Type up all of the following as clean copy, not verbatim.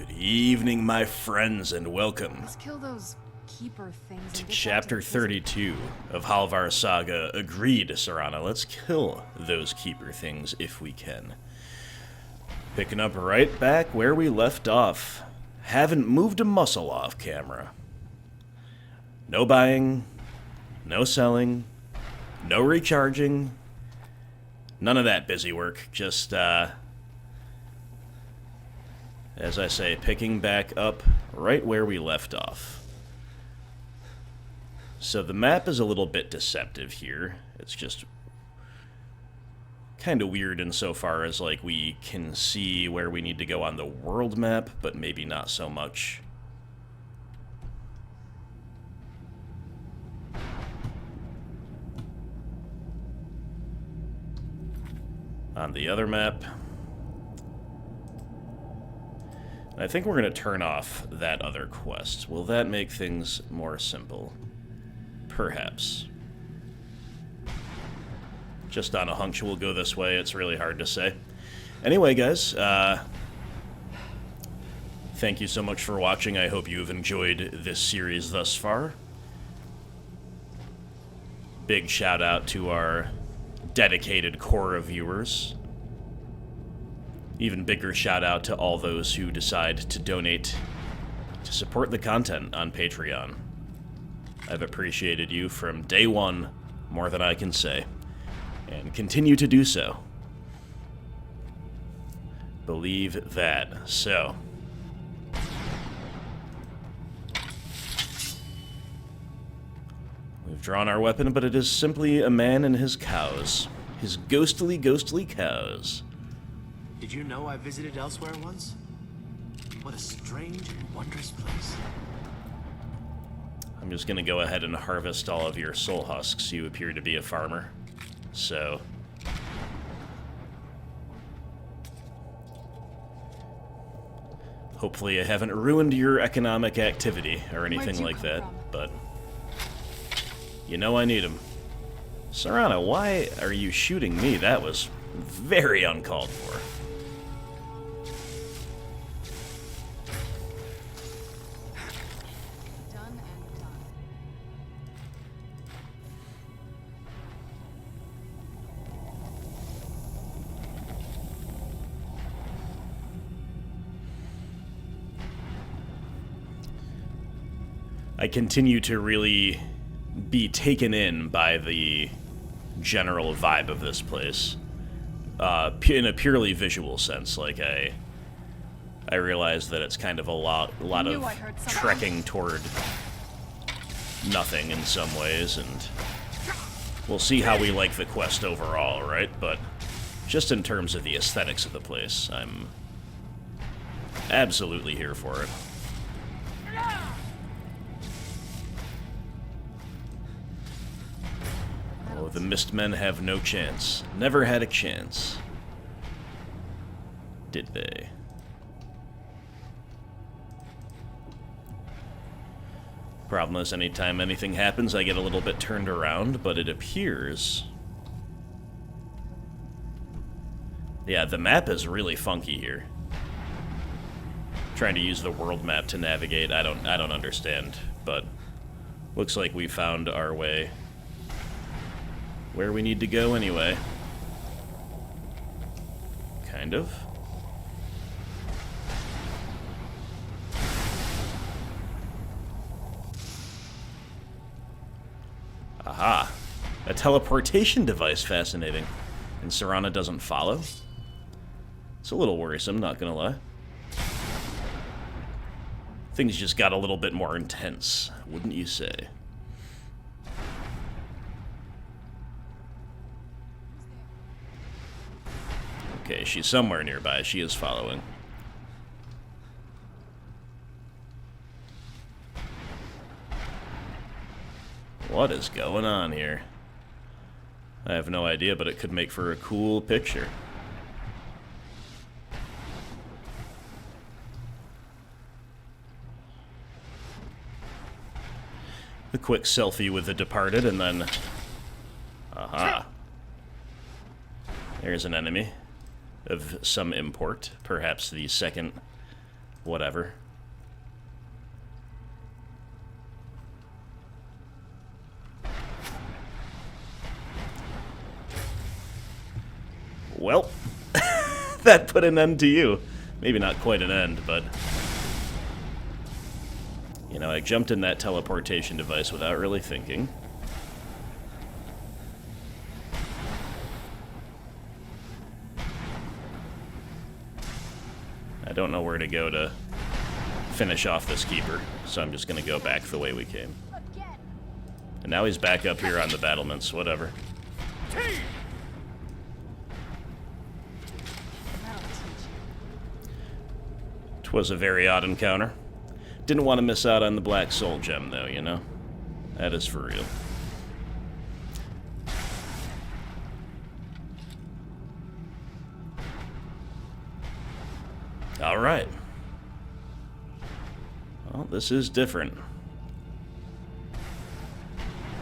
Good evening, my friends, and welcome Let's kill those keeper things to and get Chapter back to prison. 32 of Halvar Saga. Agreed, Serana. Let's kill those keeper things if we can. Picking up right back where we left off. Haven't moved a muscle off camera. No buying, no selling, no recharging, none of that busy work. Just, as I say, picking back up right where we left off. So the map is a little bit deceptive here. It's just kind of weird insofar as, like, we can see where we need to go on the world map, but maybe not so much on the other map. I think we're going to turn off that other quest. Will that make things more simple? Perhaps. Just on a hunch we'll go this way. It's really hard to say. Anyway, guys, thank you so much for watching. I hope you've enjoyed this series thus far. Big shout out to our dedicated core of viewers. Even bigger shout out to all those who decide to donate to support the content on Patreon. I've appreciated you from day one more than I can say, and continue to do so. Believe that. So, we've drawn our weapon, but it is simply a man and his cows. His ghostly, ghostly cows. Did you know I visited elsewhere once? What a strange and wondrous place. I'm just gonna go ahead and harvest all of your soul husks. You appear to be a farmer. So, hopefully I haven't ruined your economic activity or anything like that, but you know I need them. Serana, why are you shooting me? That was very uncalled for. Done and done. I continue to really be taken in by the general vibe of this place, in a purely visual sense. Like, I realize that it's kind of a lot of trekking toward nothing in some ways, and we'll see how we like the quest overall, right? But just in terms of the aesthetics of the place, I'm absolutely here for it. Oh, the Mistmen have no chance. Never had a chance. Did they? Problem is, anytime anything happens, I get a little bit turned around, but it appears... Yeah, the map is really funky here. Trying to use the world map to navigate, I don't understand, but looks like we found our way where we need to go anyway. Kind of. Aha. A teleportation device, fascinating. And Serana doesn't follow? It's a little worrisome, not gonna lie. Things just got a little bit more intense, wouldn't you say? Okay, she's somewhere nearby. She is following. What is going on here? I have no idea, but it could make for a cool picture. A quick selfie with the departed, and then... Aha. There's an enemy of some import, perhaps the second whatever. Well, that put an end to you. Maybe not quite an end, but... You know, I jumped in that teleportation device without really thinking. I don't know where to go to finish off this keeper, so I'm just going to go back the way we came. And now he's back up here on the battlements, whatever. Twas a very odd encounter. Didn't want to miss out on the Black Soul Gem, though, you know? That is for real. Alright. Well, this is different.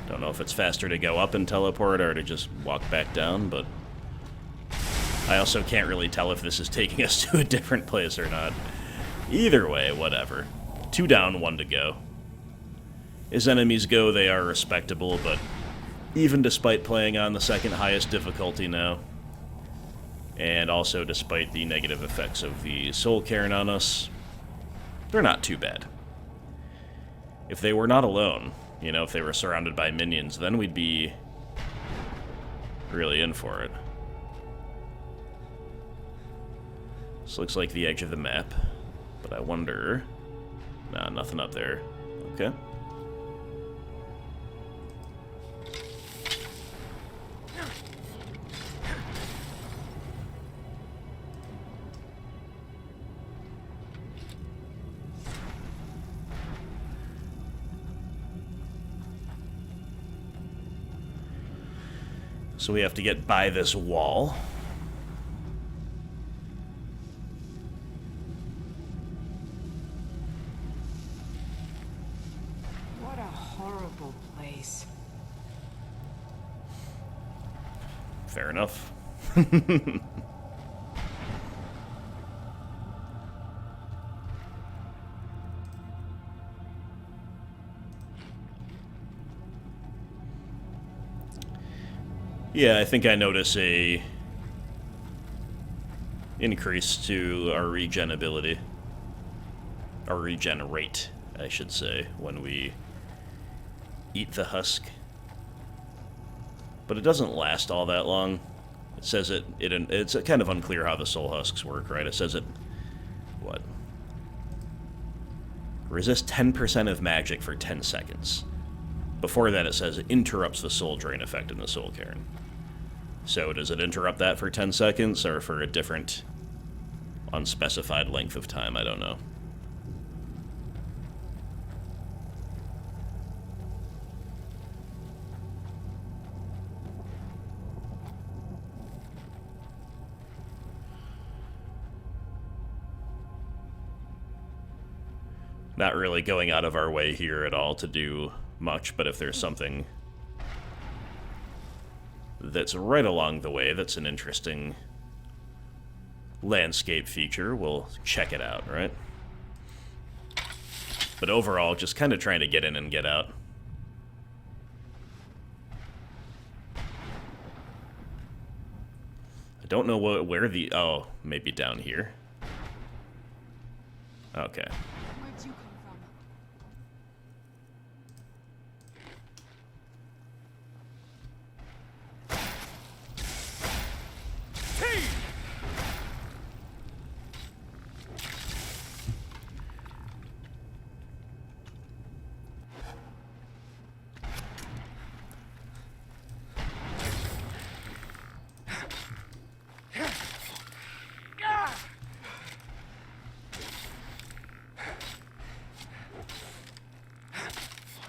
Don't know if it's faster to go up and teleport or to just walk back down, but... I also can't really tell if this is taking us to a different place or not. Either way, whatever. 2 down, 1 to go. As enemies go, they are respectable, but even despite playing on the second highest difficulty now, and also despite the negative effects of the soul cairn on us, they're not too bad. If they were not alone, you know, if they were surrounded by minions, then we'd be really in for it. This looks like the edge of the map. But I wonder... Nah, nothing up there. Okay. So we have to get by this wall. Fair enough. Yeah, I think I notice a increase to our regen ability. Our regen rate, I should say, when we eat the husk. But it doesn't last all that long. It says it's kind of unclear how the soul husks work, right? It says it, what? Resist 10% of magic for 10 seconds. Before that it says it interrupts the soul drain effect in the soul cairn. So does it interrupt that for 10 seconds or for a different unspecified length of time? I don't know. Not really going out of our way here at all to do much, but if there's something that's right along the way that's an interesting landscape feature, we'll check it out, right? But overall, just kind of trying to get in and get out. I don't know where the... Oh, maybe down here. Okay. Where'd you come from?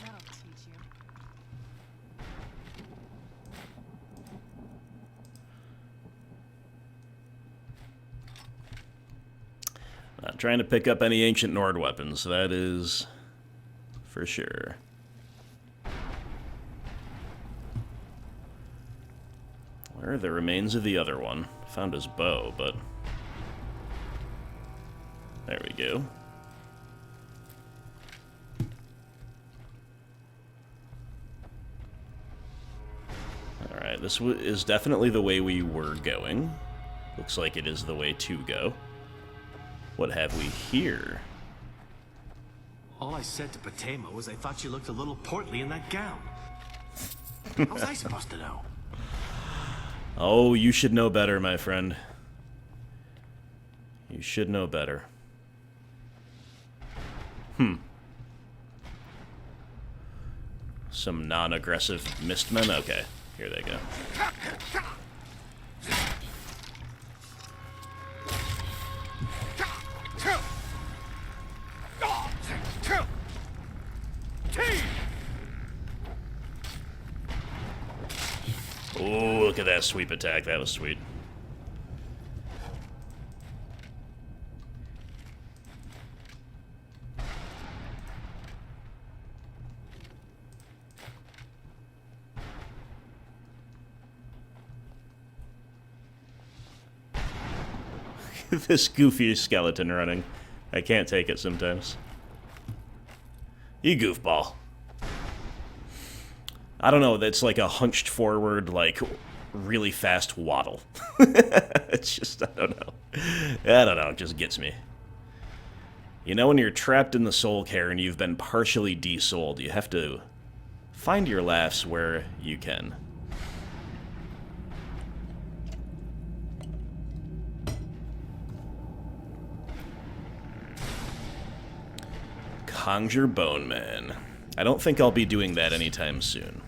That'll teach you. Not trying to pick up any ancient Nord weapons, that is for sure. Where are the remains of the other one? Found his bow, but... There we go. Alright, this is definitely the way we were going. Looks like it is the way to go. What have we here? All I said to Patema was I thought you looked a little portly in that gown. How was I supposed to know? Oh, you should know better, my friend. You should know better. Some non-aggressive mistmen? Okay, here they go. Oh, look at that sweep attack. That was sweet. This goofy skeleton running. I can't take it sometimes. You goofball. I don't know, that's like a hunched forward, like, really fast waddle. It's just, I don't know. It just gets me. You know, when you're trapped in the soul care and you've been partially de-souled, you have to find your laughs where you can. Conjure Bone Man. I don't think I'll be doing that anytime soon.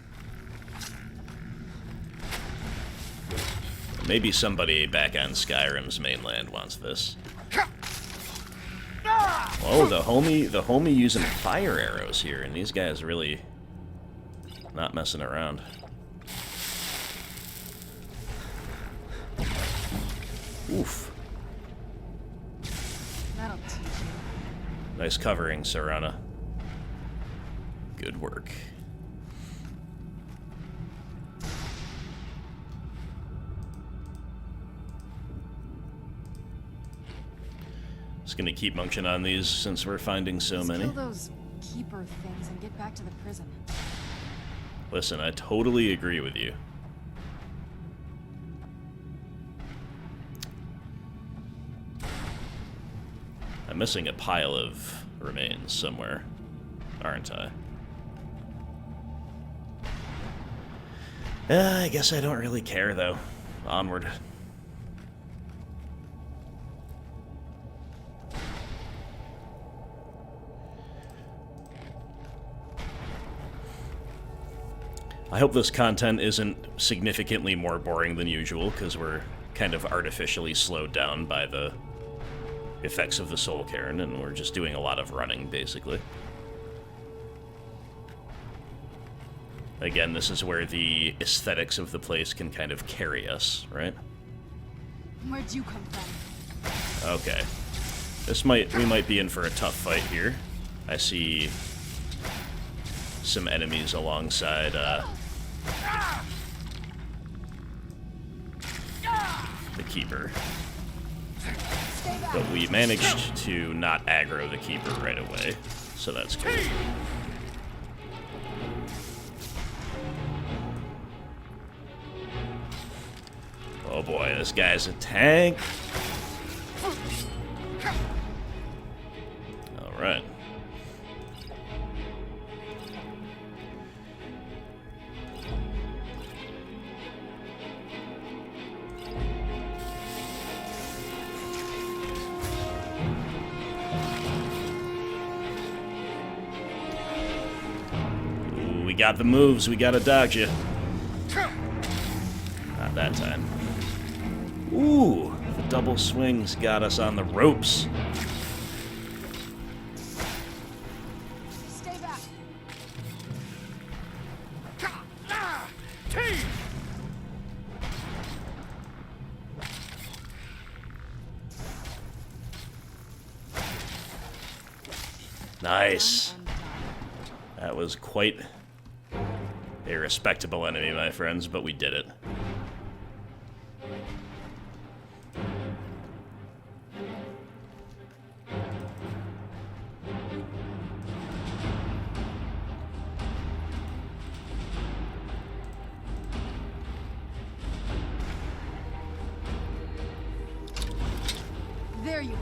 Maybe somebody back on Skyrim's mainland wants this. Oh, the homie using fire arrows here, and these guys really not messing around. Oof. That'll teach you. Nice covering, Serana. Good work. Just gonna keep munching on these since we're finding so Let's many. kill those keeper things and get back to the prison. Listen, I totally agree with you. I'm missing a pile of remains somewhere, aren't I? I guess I don't really care, though. Onward. I hope this content isn't significantly more boring than usual, because we're kind of artificially slowed down by the effects of the Soul Cairn, and we're just doing a lot of running, basically. Again, this is where the aesthetics of the place can kind of carry us, right? Where'd you come from? Okay. We might be in for a tough fight here. I see some enemies alongside, the Keeper. But we managed to not aggro the Keeper right away, so that's good. Oh boy, this guy's a tank. Alright. Ooh, we got the moves, we gotta dodge you. Not that time. Ooh, the double swings got us on the ropes. Stay back. Nice. That was quite a respectable enemy, my friends, but we did it. There you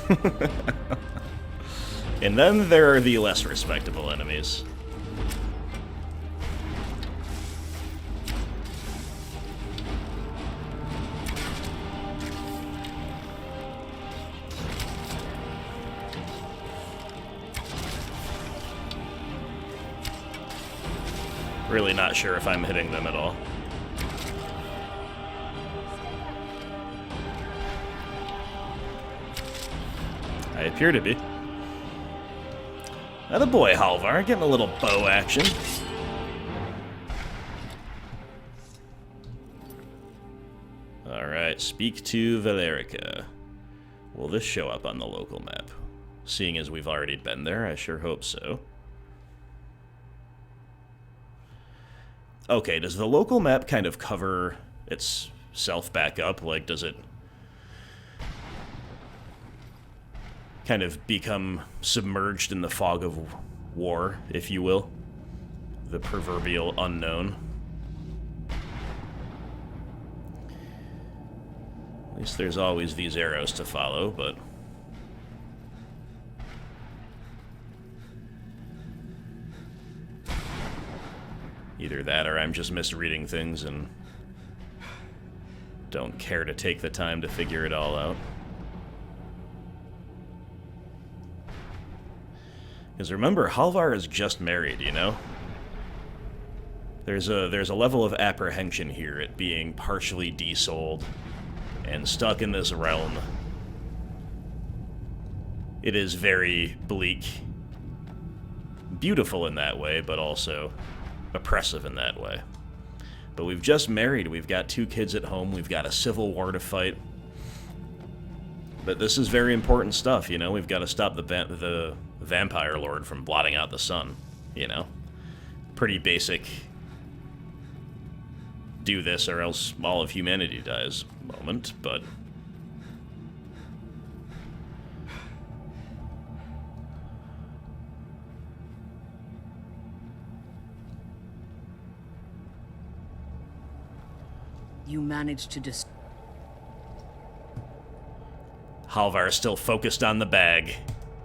are. And then there are the less respectable enemies. Really not sure if I'm hitting them at all. I appear to be. Attaboy, Halvar, getting a little bow action. Alright, speak to Valerica. Will this show up on the local map? Seeing as we've already been there, I sure hope so. Okay, does the local map kind of cover itself back up? Like, does it kind of become submerged in the fog of war, if you will? The proverbial unknown. At least there's always these arrows to follow, but... either that or I'm just misreading things and don't care to take the time to figure it all out. Because remember, Halvar is just married, you know? There's a level of apprehension here at being partially desouled and stuck in this realm. It is very bleak. Beautiful in that way, but also oppressive in that way. But we've just married, we've got 2 kids at home, we've got a civil war to fight. But this is very important stuff, you know? We've got to stop the vampire lord from blotting out the sun, you know? Pretty basic do this or else all of humanity dies moment, but... You managed to Halvar is still focused on the bag.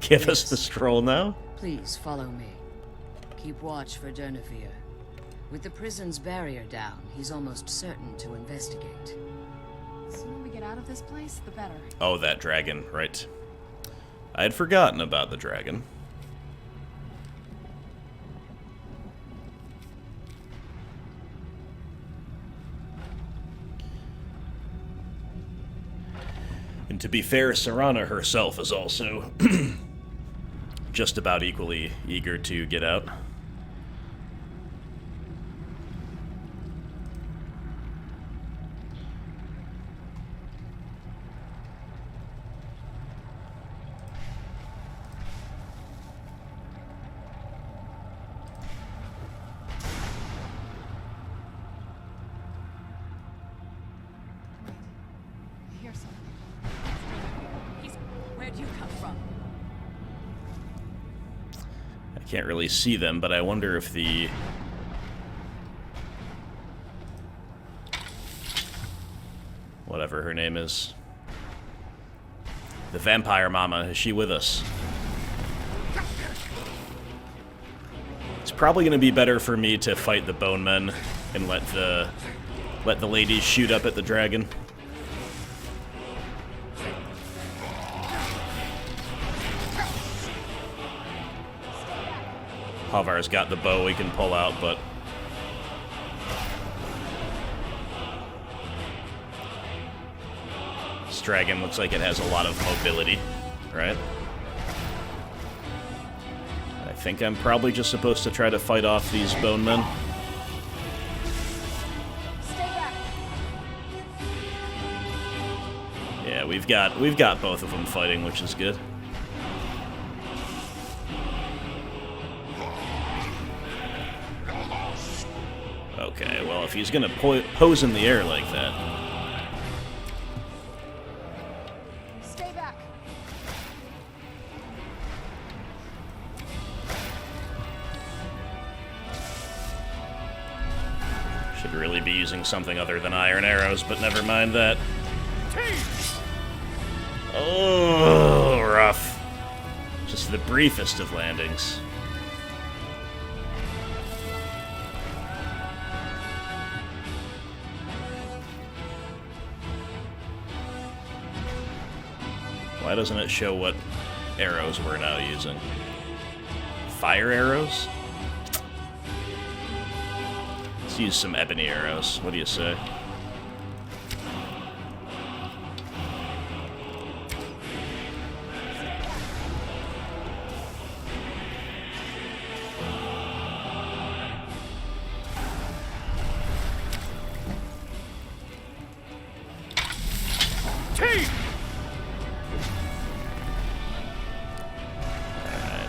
Give us the scroll now. Please follow me. Keep watch for Durnevere. With the prison's barrier down, he's almost certain to investigate. The sooner we get out of this place, the better. Oh, that dragon, right. I had forgotten about the dragon. And to be fair, Serana herself is also just about equally eager to get out. I hear something. Where'd you come from? I can't really see them, but I wonder if the... whatever her name is. The vampire mama, is she with us? It's probably going to be better for me to fight the bone men and let the ladies shoot up at the dragon. Halvar's got the bow he can pull out, but... this dragon looks like it has a lot of mobility, right? I think I'm probably just supposed to try to fight off these bone men. Stay back. Yeah, we've got both of them fighting, which is good. Okay, well, if he's gonna pose in the air like that... Stay back. should really be using something other than iron arrows, but never mind that. Oh, rough. Just the briefest of landings. Why doesn't it show what arrows we're now using? Fire arrows? Let's use some ebony arrows. What do you say?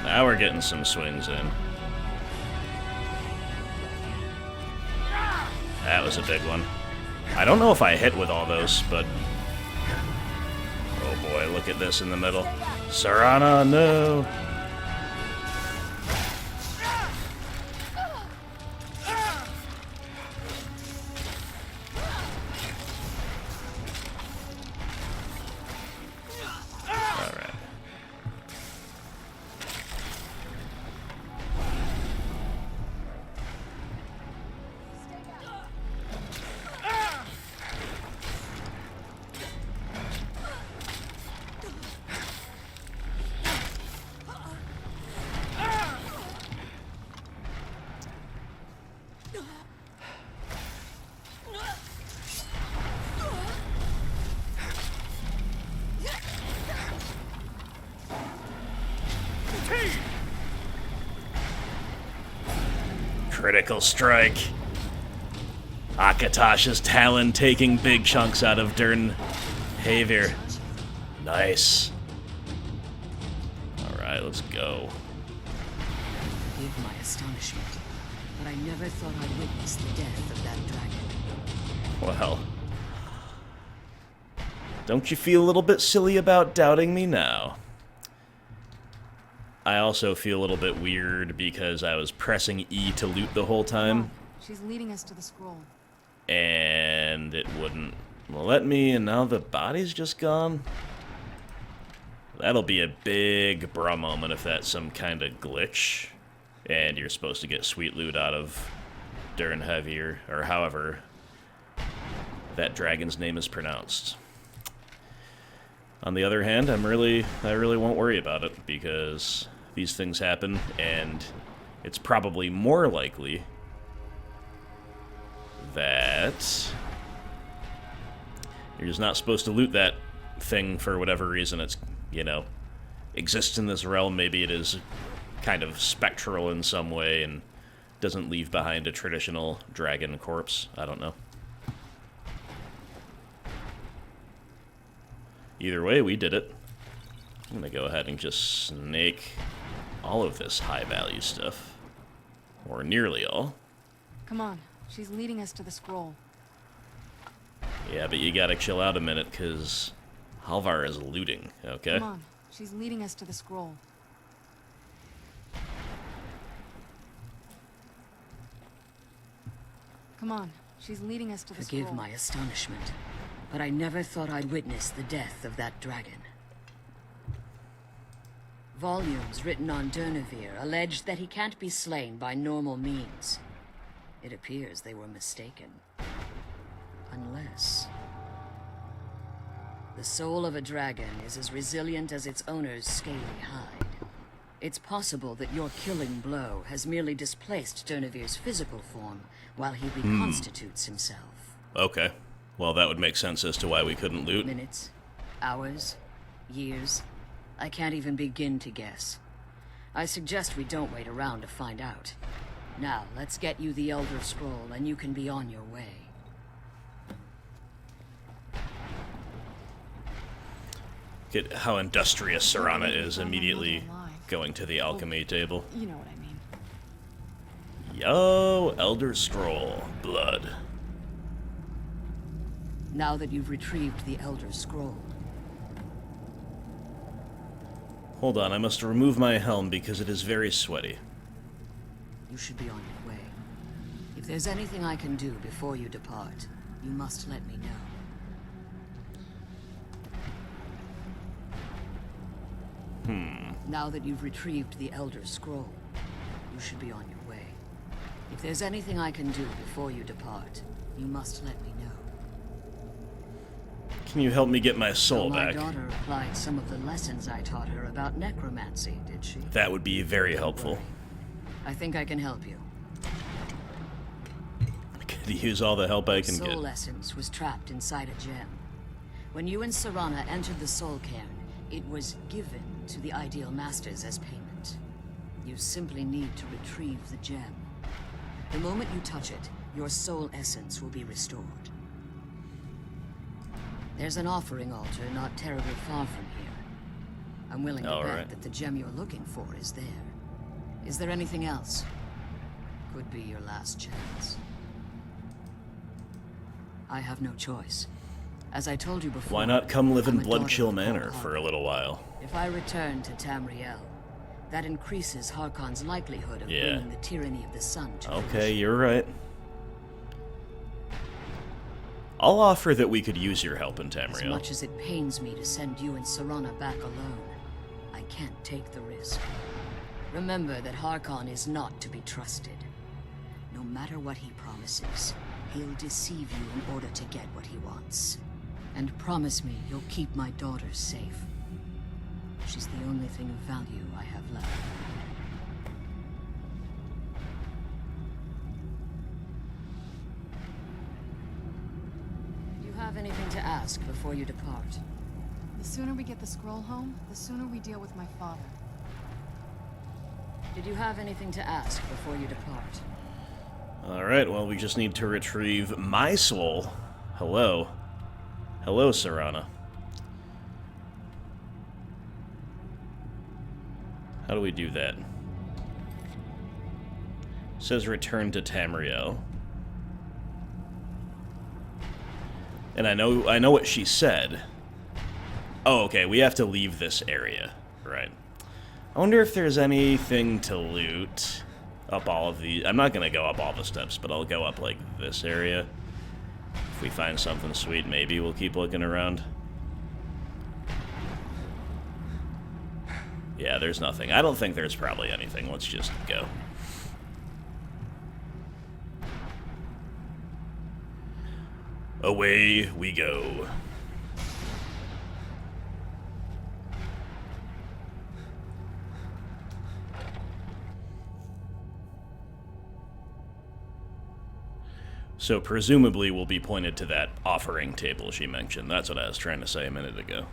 Now we're getting some swings in. That was a big one. I don't know if I hit with all those, but... Oh boy, look at this in the middle. Serana, no! Critical strike. Akatosh's talon taking big chunks out of Durnhavir. Nice. Alright, let's go. Forgive my astonishment, but I never thought I'd witness the death of that dragon. Well. Don't you feel a little bit silly about doubting me now? I also feel a little bit weird because I was pressing E to loot the whole time. She's leading us to the scroll. And it wouldn't let me, and now the body's just gone. That'll be a big bra moment if that's some kind of glitch. And you're supposed to get sweet loot out of Durnhavir, or however that dragon's name is pronounced. On the other hand, I really won't worry about it, because these things happen, and it's probably more likely that you're just not supposed to loot that thing for whatever reason. It's, you know, exists in this realm. Maybe it is kind of spectral in some way and doesn't leave behind a traditional dragon corpse. I don't know. Either way, we did it. I'm gonna go ahead and just snake all of this high-value stuff. Or nearly all. Come on, she's leading us to the scroll. Yeah, but you gotta chill out a minute, because Halvar is looting, okay? Come on, she's leading us to the scroll. Come on, she's leading us to the scroll. Forgive my astonishment, but I never thought I'd witness the death of that dragon. Volumes written on Durnhavir alleged that he can't be slain by normal means. It appears they were mistaken. Unless... the soul of a dragon is as resilient as its owner's scaly hide. It's possible that your killing blow has merely displaced Durnhavir's physical form while he reconstitutes himself. Okay. Well, that would make sense as to why we couldn't loot. Minutes, hours, years. I can't even begin to guess. I suggest we don't wait around to find out. Now, let's get you the Elder Scroll and you can be on your way. Get how industrious Serana is immediately going to the alchemy table. You know what I mean. Yo, Elder Scroll. Blood. Now that you've retrieved the Elder Scroll, Hold on, I must remove my helm because it is very sweaty. you should be on your way. If there's anything I can do before you depart, you must let me know. Now that you've retrieved the Elder Scroll, you should be on your way. If there's anything I can do before you depart, you must let me know. Can you help me get my soul My back? daughter applied some of the lessons I taught her about necromancy, did she? That would be very helpful. I think I can help you. I could use all the help I can Soul get. essence was trapped inside a gem. When you and Serana entered the Soul Cairn, it was given to the Ideal Masters as payment. You simply need to retrieve the gem. The moment you touch it, your soul essence will be restored. There's an offering altar not terribly far from here. I'm willing to bet that the gem you're looking for is there. Is there anything else? Could be your last chance. I have no choice. As I told you before, Why not come live in I'm a daughter Bloodchill of Manor Halvar. for a little while? If I return to Tamriel, that increases Harkon's likelihood of bringing the tyranny of the sun to Okay, fruition. you're right. I'll offer that we could use your help in As Tamriel. much as it pains me to send you and Serana back alone, I can't take the risk. Remember that Harkon is not to be trusted. No matter what he promises, he'll deceive you in order to get what he wants. And promise me you'll keep my daughter safe. She's the only thing of value I have left. Do you have anything to ask before you depart? The sooner we get the scroll home, the sooner we deal with my father. Did you have anything to ask before you depart? Alright, well, we just need to retrieve my soul. Hello. Hello, Serana. How do we do that? It says return to Tamriel. And I know what she said. Oh, okay, we have to leave this area. Right. I wonder if there's anything to loot up all of these. I'm not going to go up all the steps, but I'll go up, like, this area. If we find something sweet, maybe we'll keep looking around. Yeah, there's nothing. I don't think there's probably anything. Let's just go. Away we go. So presumably we'll be pointed to that offering table she mentioned. That's what I was trying to say a minute ago.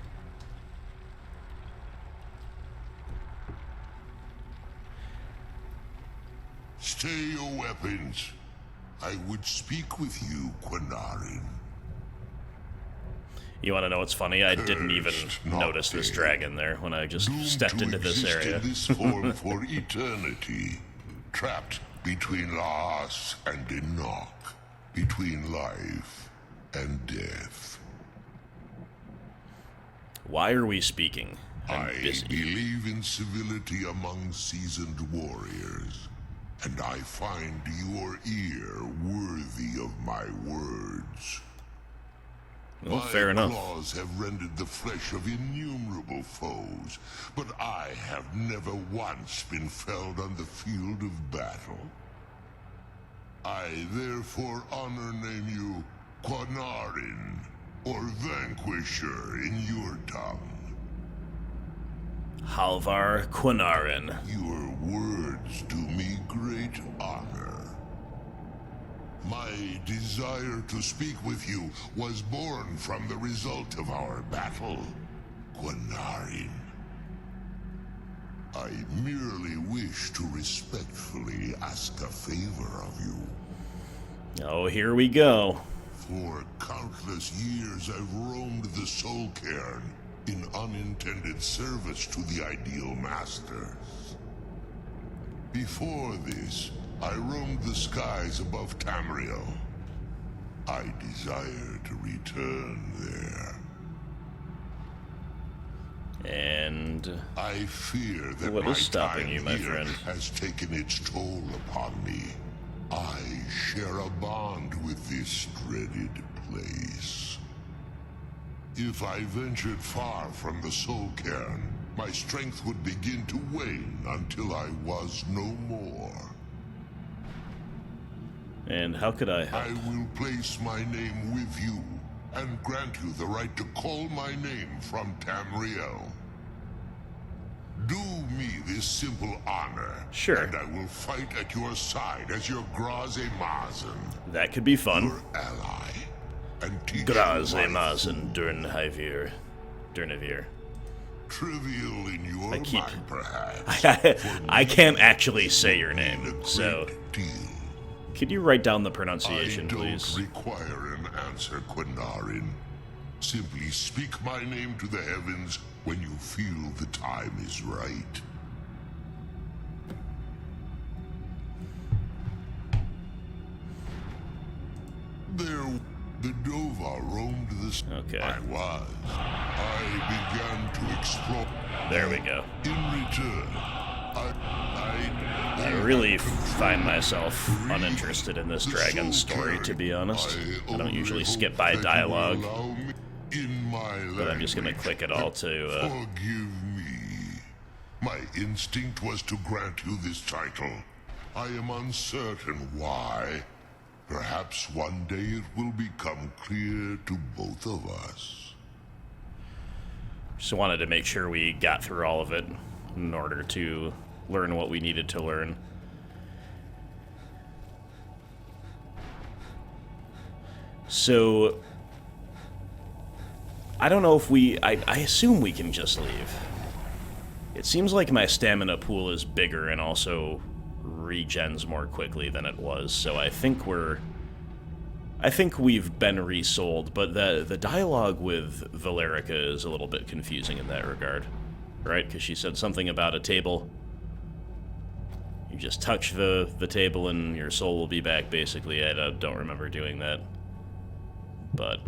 Stay your weapons. I would speak with you, Qahnaarin. You want to know what's funny? I didn't even notice this dragon there when I just stepped into this area. In this form for eternity, trapped between Laas and Enoch, between life and death. Why are we speaking? I'm I busy. believe in civility among seasoned warriors, and I find your ear worthy of my words. Well, fair enough. My claws have rended the flesh of innumerable foes, but I have never once been felled on the field of battle. I therefore honor name you Qahnaarin, or Vanquisher in your tongue. Halvar Qahnaarin. Your words do me great honor. My desire to speak with you was born from the result of our battle, Qahnaarin. I merely wish to respectfully ask a favor of you. Oh, here we go. For countless years I've roamed the Soul Cairn in unintended service to the Ideal Masters. Before this, I roamed the skies above Tamriel. I desire to return there. And I fear that what my is stopping time you, my here friend? has taken its toll upon me. I share a bond with this dreaded place. If I ventured far from the Soul Cairn, my strength would begin to wane until I was no more. And how could I help? I will place my name with you, and grant you the right to call my name from Tamriel. Do me this simple honor, Sure. and I will fight at your side as your Graze-Mazen, That could be fun. your ally, and teach you Graze-Mazen Durnhavir. Durnhavir. trivial in your I keep- mind, perhaps. I can't actually say your name, A so great deal. could you write down the pronunciation, I don't please? require an answer, Qahnaarin. Simply speak my name to the heavens when you feel the time is right. There, the Dova roamed the... Okay. I began to explore... There we go. In return, I really find myself uninterested in this dragon story, to be honest. I don't usually skip by dialogue, but I'm just gonna click it all to, Forgive me. My instinct was to grant you this title. I am uncertain why. Perhaps one day it will become clear to both of us. just wanted to make sure we got through all of it in order to learn what we needed to learn. So, I don't know if I assume we can just leave. It seems like my stamina pool is bigger and also regens more quickly than it was, so I think we've been resold, but the dialogue with Valerica is a little bit confusing in that regard, right? Because she said something about a table. You just touch the table and your soul will be back, basically. I don't remember doing that, but...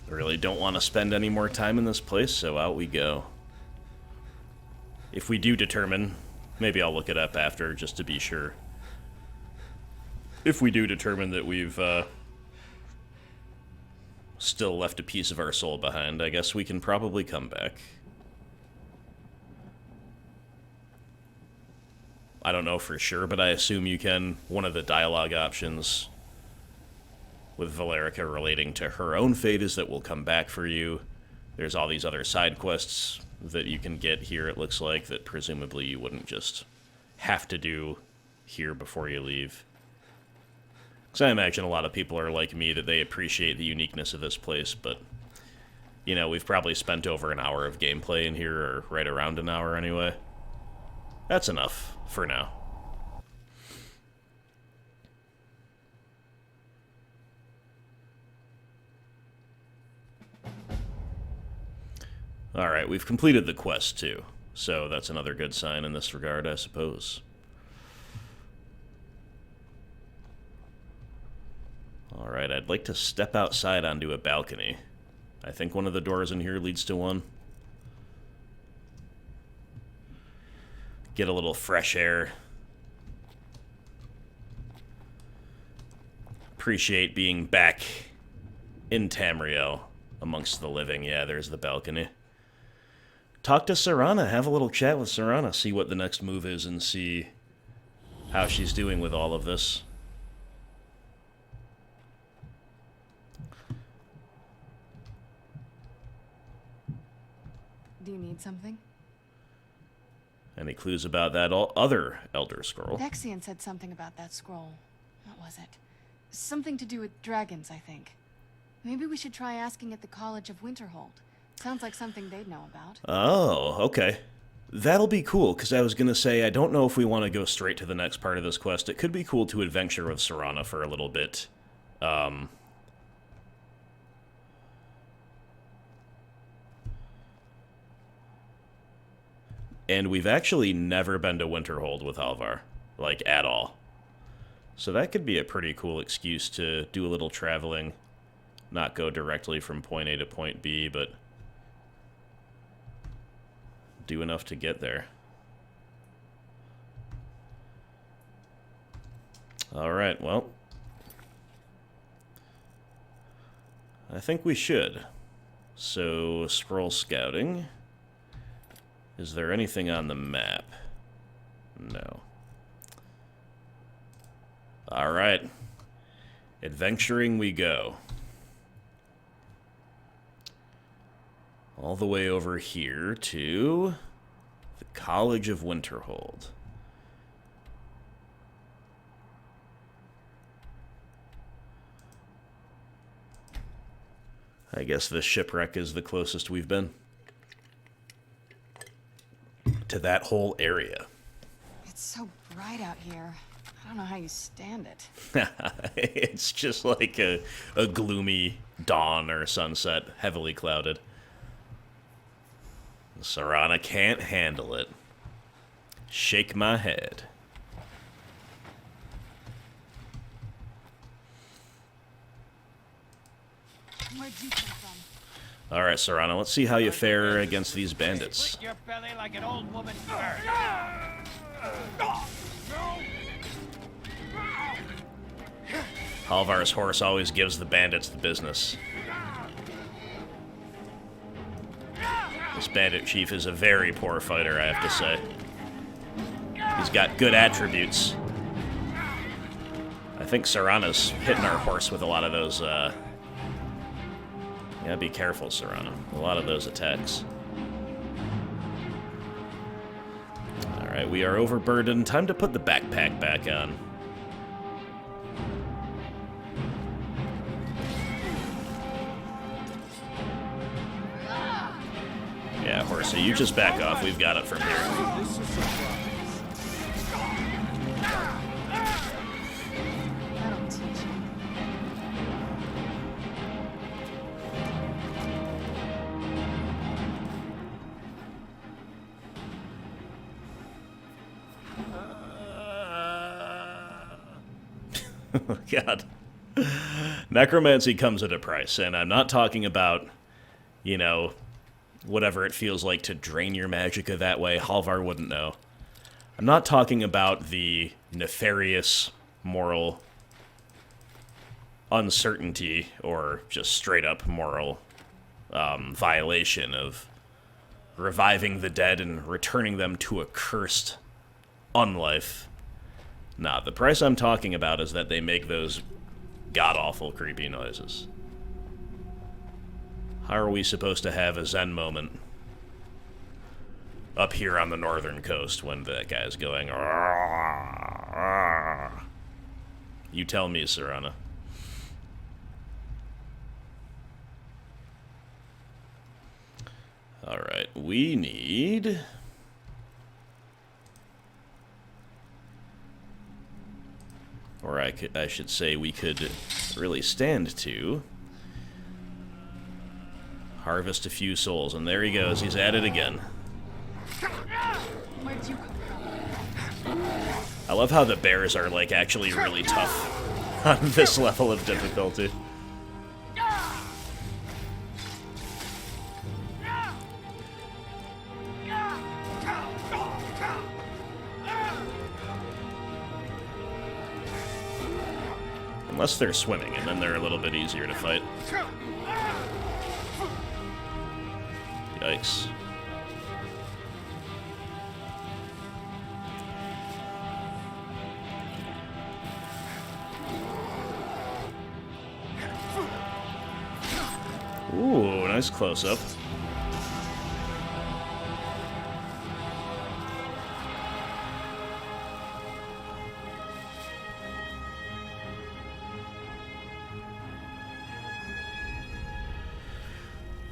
I really don't want to spend any more time in this place, so out we go. If we do determine, maybe I'll look it up after just to be sure. If we do determine that we've still left a piece of our soul behind, I guess we can probably come back. I don't know for sure, but I assume you can. One of the dialogue options with Valerica relating to her own fate is that we'll come back for you. There's all these other side quests that you can get here, it looks like, that presumably you wouldn't just have to do here before you leave. Because I imagine a lot of people are like me, that they appreciate the uniqueness of this place, but, you know, we've probably spent over an hour of gameplay in here, or right around an hour anyway. That's enough for now. Alright, we've completed the quest, too. So that's another good sign in this regard, I suppose. Alright, I'd like to step outside onto a balcony. I think one of the doors in here leads to one. Get a little fresh air. Appreciate being back in Tamriel amongst the living. Yeah, there's the balcony. Talk to Serana, have a little chat with Serana, see what the next move is and see how she's doing with all of this. Do you need something? Any clues about that other Elder Scroll? Vexian said something about that scroll. What was it? Something to do with dragons, I think. Maybe we should try asking at the College of Winterhold. Sounds like something they'd know about. Oh, okay. That'll be cool, because I was going to say, I don't know if we want to go straight to the next part of this quest. It could be cool to adventure with Serana for a little bit. And we've actually never been to Winterhold with Halvar, like, at all. So that could be a pretty cool excuse to do a little traveling. Not go directly from point A to point B, but do enough to get there. Alright, well. I think we should. So, scroll scouting. Is there anything on the map? No. Alright. Adventuring we go. All the way over here to the College of Winterhold. I guess this shipwreck is the closest we've been to that whole area. It's so bright out here. I don't know how you stand it. It's just like a gloomy dawn or sunset, heavily clouded. Serana can't handle it. Shake my head. Where'd you come from? Alright, Serana, let's see how you fare against these bandits. Your belly like an old woman's bird. Halvar's horse always gives the bandits the business. This bandit chief is a very poor fighter, I have to say. He's got good attributes. I think Serana's hitting our horse with a lot of those, Yeah, be careful, Serana. A lot of those attacks. Alright, we are overburdened. Time to put the backpack back on. Yeah, horsey, you just back off. We've got it from here. That'll teach you. Oh, God. Necromancy comes at a price, and I'm not talking about, you know, whatever it feels like to drain your magicka that way. Halvar wouldn't know. I'm not talking about the nefarious moral uncertainty or just straight up moral violation of reviving the dead and returning them to a cursed unlife. Nah, the price I'm talking about is that they make those god-awful creepy noises. How are we supposed to have a Zen moment up here on the northern coast when that guy's going, "Arr, arr"? You tell me, Serana. Alright, we need... Or I should say we could really stand to harvest a few souls, and there he goes. He's at it again. Where'd you come from? I love how the bears are, like, actually really tough on this level of difficulty. Unless they're swimming, and then they're a little bit easier to fight. Yikes. Ooh, nice close-up.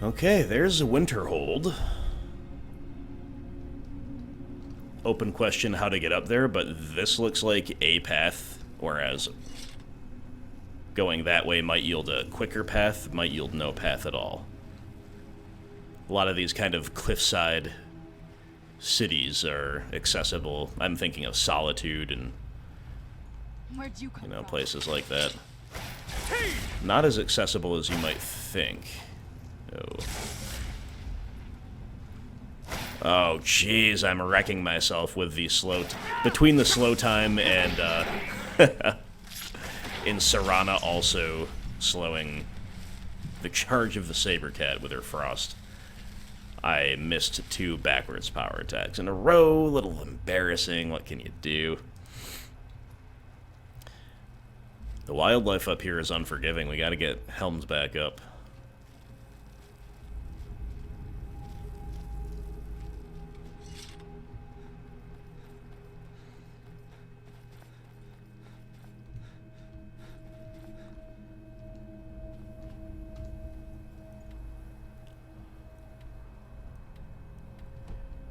Okay, there's a Winterhold. Open question how to get up there, but this looks like a path, whereas going that way might yield a quicker path, might yield no path at all. A lot of these kind of cliffside cities are accessible. I'm thinking of Solitude and, Where'd you come you know, from? places like that. Not as accessible as you might think. Oh, jeez, I'm wrecking myself with the slow... between the slow time and, in Serana also slowing the charge of the Saber Cat with her frost. I missed 2 backwards power attacks in a row. A little embarrassing. What can you do? The wildlife up here is unforgiving. We gotta get Helms back up.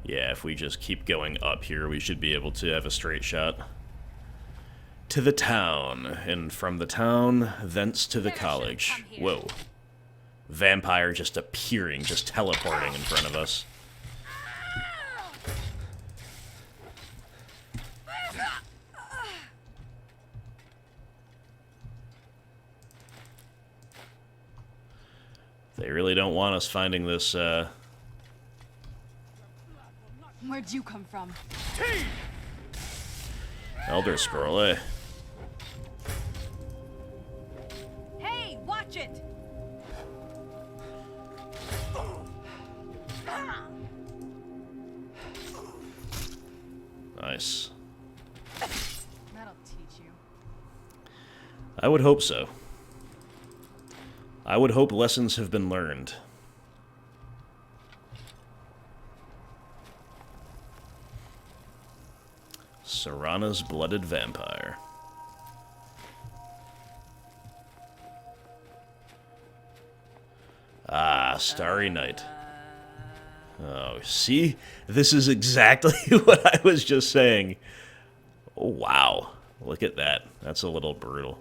Yeah, if we just keep going up here, we should be able to have a straight shot. To the town, and from the town, thence to the college. Whoa. Vampire just appearing, just teleporting in front of us. They really don't want us finding this, Where'd you come from? Elder Scroll, eh? Hey, watch it! Nice. That'll teach you. I would hope so. I would hope lessons have been learned. Serana's blooded vampire. Ah, Starry Night. Oh, see? This is exactly what I was just saying. Oh, wow. Look at that. That's a little brutal.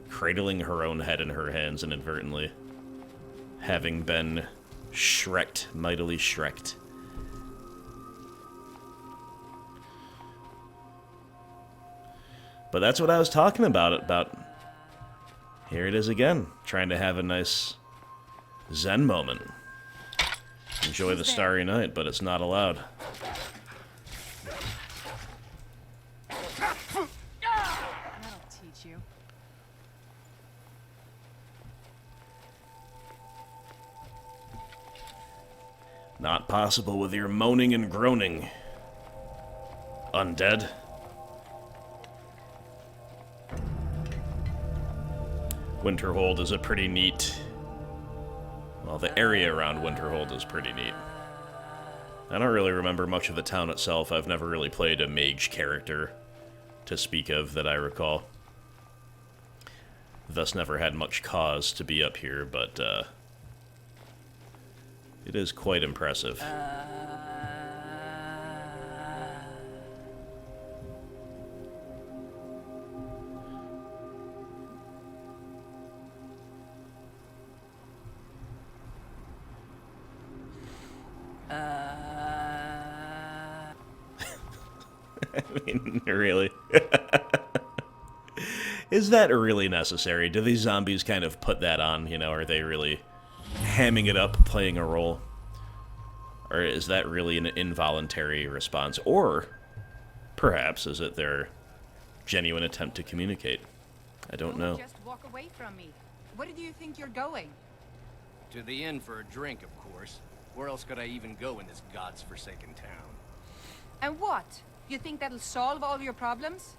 Cradling her own head in her hands inadvertently. Having been Shrek'd, mightily Shrek'd. But that's what I was talking about. Here it is again, trying to have a nice Zen moment. Enjoy the starry night, but it's not allowed. That'll teach you. Not possible with your moaning and groaning. Undead. Winterhold is a pretty neat... Well, the area around Winterhold is pretty neat. I don't really remember much of the town itself. I've never really played a mage character to speak of that I recall. Thus never had much cause to be up here, but it is quite impressive. I mean, really? Is that really necessary? Do these zombies kind of put that on, you know? Are they really hamming it up, playing a role? Or is that really an involuntary response? Or, perhaps, is it their genuine attempt to communicate? I don't know. Just walk away from me. Where do you think you're going? To the inn for a drink, of course. Where else could I even go in this god's-forsaken town? And what? You think that'll solve all your problems?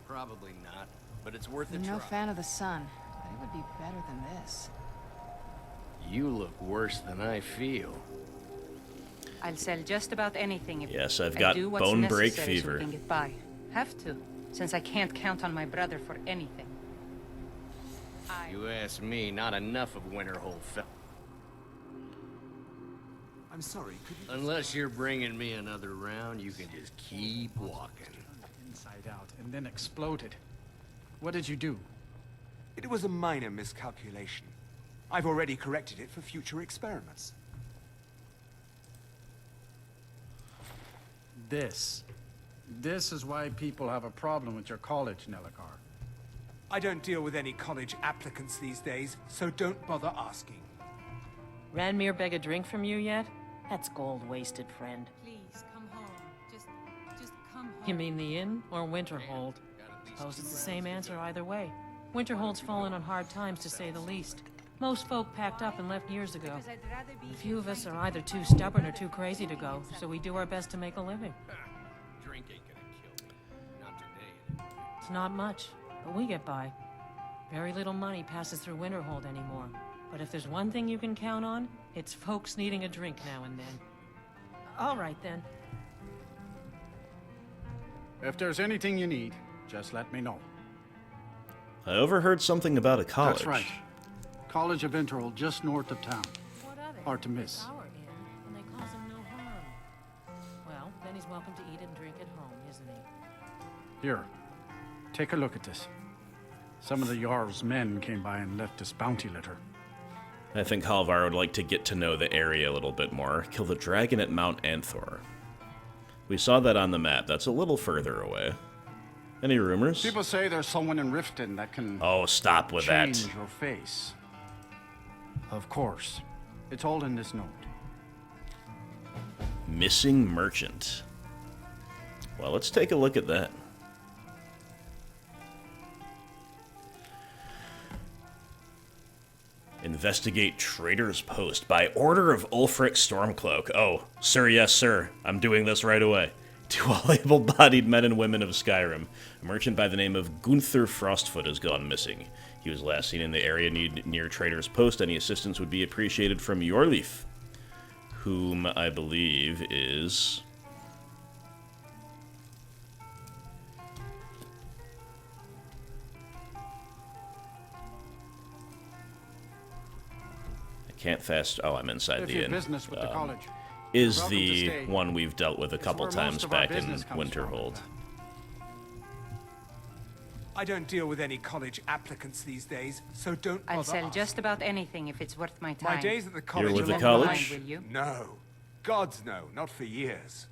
Probably not, but it's worth a I'm no try. fan of the sun, but it would be better than this. You look worse than I feel. I'll sell just about anything if Yes, I've I got do what's bone break necessary so we fever. can get by. Have to, since I can't count on my brother for anything. You ask me, not enough of Winterhold fell. I'm sorry, could you Unless you're bringing me another round, you can just keep walking. inside out and then exploded? What did you do? It was a minor miscalculation. I've already corrected it for future experiments. This is why people have a problem with your college, Nelagar. I don't deal with any college applicants these days, so don't bother asking. Ranmir beg a drink from you yet? That's gold wasted, friend. Please, come home. Just come home. You mean the inn or Winterhold? Suppose it's the same answer either way. Winterhold's fallen on hard times, to say the least. Most folk packed up and left years ago. A few of us are either too stubborn or too crazy to go, so we do our best to make a living. Drink ain't gonna kill me. Not today. It's not much, but we get by. Very little money passes through Winterhold anymore. But if there's one thing you can count on, it's folks needing a drink now and then. All right, then. If there's anything you need, just let me know. I overheard something about a college. That's right. College of Winterhold, just north of town. What are they? Hard to miss. Our inn, and they cause him no harm. Well, then he's welcome to eat and drink at home, isn't he? Here, take a look at this. Some of the Jarl's men came by and left this bounty letter. I think Halvar would like to get to know the area a little bit more. Kill the dragon at Mount Anthor. We saw that on the map. That's a little further away. Any rumors? People say there's someone in Riften that can Oh, stop with that. change your face. Of course. It's all in this note. Missing merchant. Well, let's take a look at that. Investigate Trader's Post by order of Ulfric Stormcloak. Oh, sir, yes, sir. I'm doing this right away. To all able-bodied men and women of Skyrim, a merchant by the name of Gunther Frostfoot has gone missing. He was last seen in the area near Trader's Post. Any assistance would be appreciated from Yorleaf, whom I believe is... Can't fast... Oh, I'm inside the inn. Business with the college. Is Welcome to the stay. one we've dealt with a couple It's where times most of our back in business comes from. Winterhold. I don't deal with any college applicants these days, so don't bother I'll sell us. just about anything if it's worth my time. My days at the college with are the long college? behind. Will you? No. Gods no, not for years.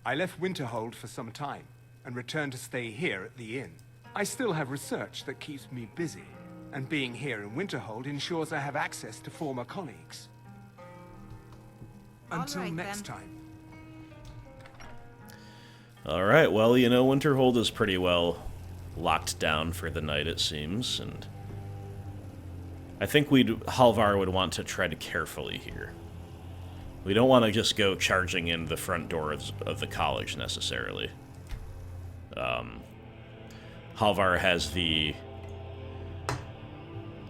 I left Winterhold for some time, and returned to stay here at the inn. I still have research that keeps me busy, and being here in Winterhold ensures I have access to former colleagues. Until right, next then. time. Alright, well, you know, Winterhold is pretty well locked down for the night, it seems, and I think Halvar would want to tread carefully here. We don't want to just go charging in the front door of the college, necessarily. Halvar has the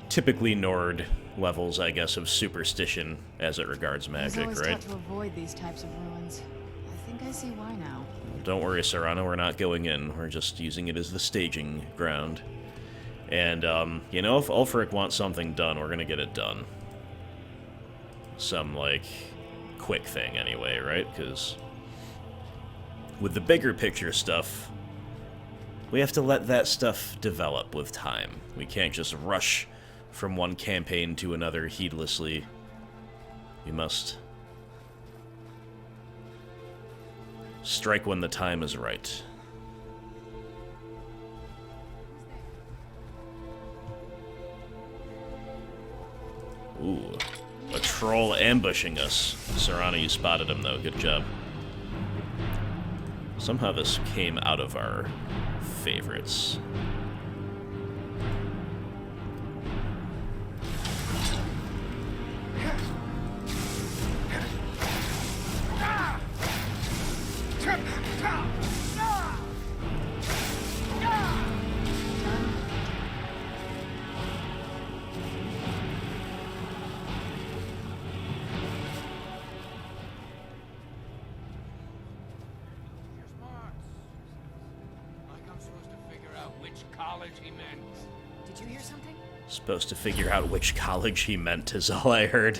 typically Nord levels, I guess, of superstition as it regards magic, I was right? always taught to avoid these types of ruins. I think I see why now. Don't worry, Serrano, we're not going in. We're just using it as the staging ground. And, you know, if Ulfric wants something done, we're gonna get it done. Some, like, quick thing anyway, right? Because with the bigger picture stuff, we have to let that stuff develop with time. We can't just rush from one campaign to another heedlessly. We must strike when the time is right. Ooh, a troll ambushing us. Serrano, you spotted him, though. Good job. Somehow this came out of our favorites. Did you hear something? Supposed to figure out which college he meant is all I heard.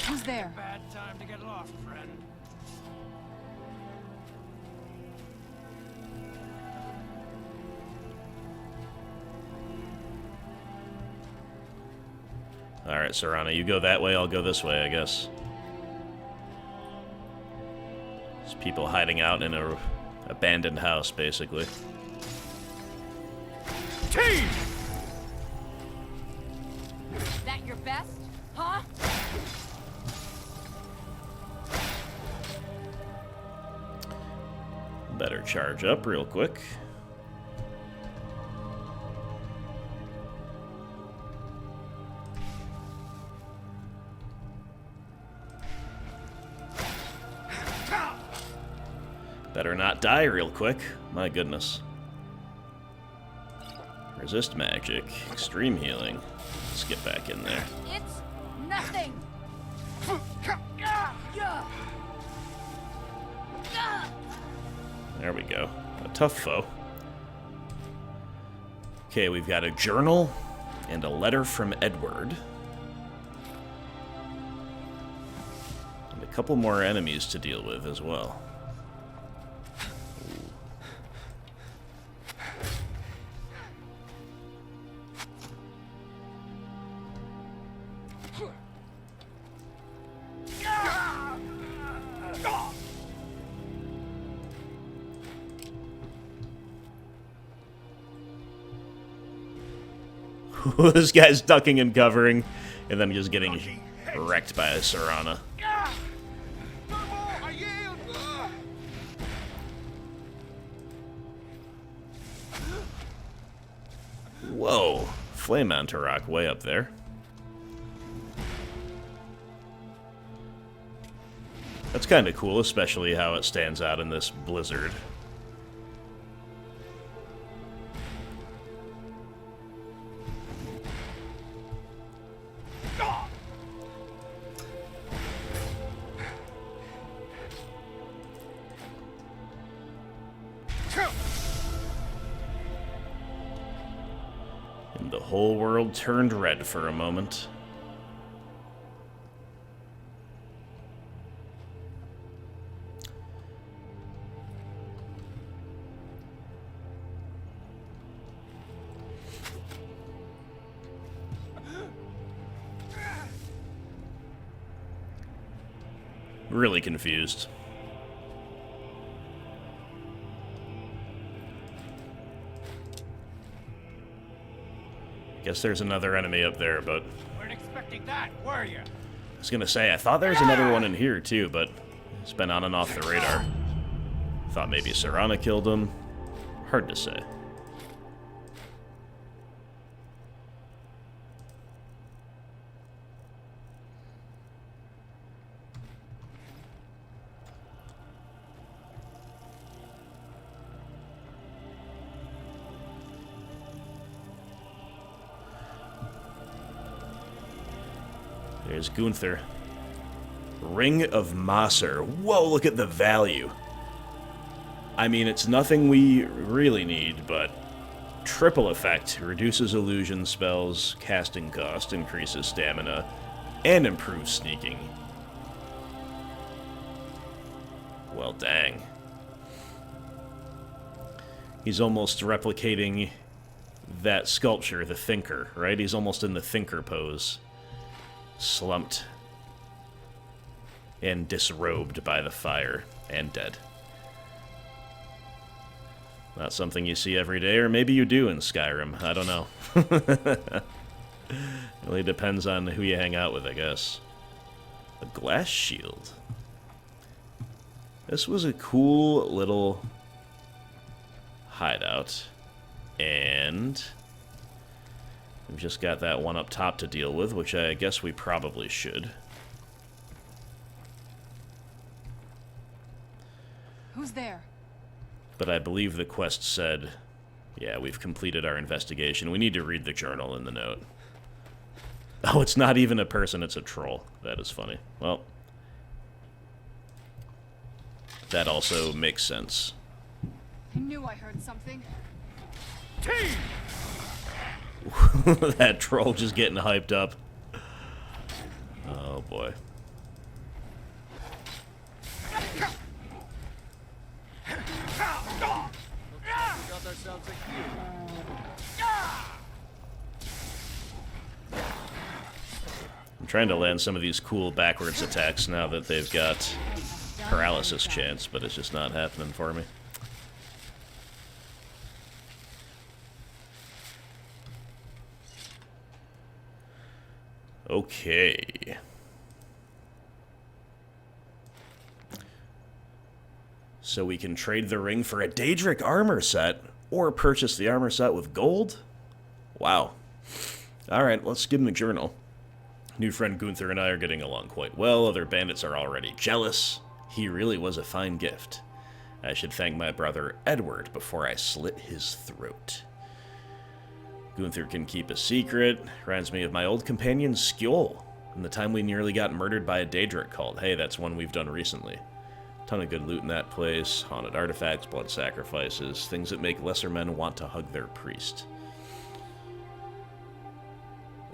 Who's there? Bad time to get lost, friend. Alright, Serrano, you go that way, I'll go this way, I guess. There's people hiding out in a abandoned house, basically. Team! That your best? Huh? Better charge up real quick. Better not die real quick. My goodness. Resist magic. Extreme healing. Let's get back in there. It's nothing. There we go. A tough foe. Okay, we've got a journal and a letter from Edward. And a couple more enemies to deal with as well. This guy's ducking and covering, and then just getting wrecked by a Serana. Whoa, Flame Antarok way up there. That's kind of cool, especially how it stands out in this blizzard. And the whole world turned red for a moment. Really confused. Guess there's another enemy up there, but... Weren't expecting that, were you? I was gonna say, I thought there was another one in here too, but it's been on and off the radar. Thought maybe Serana killed him. Hard to say. There's Gunther. Ring of Maser. Whoa, look at the value. I mean, it's nothing we really need, but triple effect. Reduces illusion spells, casting cost, increases stamina, and improves sneaking. Well, dang. He's almost replicating that sculpture, the Thinker, right? He's almost in the Thinker pose. Slumped and disrobed by the fire and dead. Not something you see every day, or maybe you do in Skyrim. I don't know. Really depends on who you hang out with, I guess. A glass shield. This was a cool little hideout. And we've just got that one up top to deal with, which I guess we probably should. Who's there? But I believe the quest said, yeah, we've completed our investigation. We need to read the journal in the note. Oh, it's not even a person, it's a troll. That is funny. Well, that also makes sense. I knew I heard something. That troll just getting hyped up. Oh boy. I'm trying to land some of these cool backwards attacks now that they've got paralysis chance, but it's just not happening for me. Okay. So we can trade the ring for a Daedric armor set, or purchase the armor set with gold? Wow. Alright, let's give him a journal. New friend Gunther and I are getting along quite well. Other bandits are already jealous. He really was a fine gift. I should thank my brother Edward before I slit his throat. Gunther can keep a secret. Reminds me of my old companion Skjold, and the time we nearly got murdered by a Daedric cult. Hey, that's one we've done recently. Ton of good loot in that place. Haunted artifacts, blood sacrifices, things that make lesser men want to hug their priest.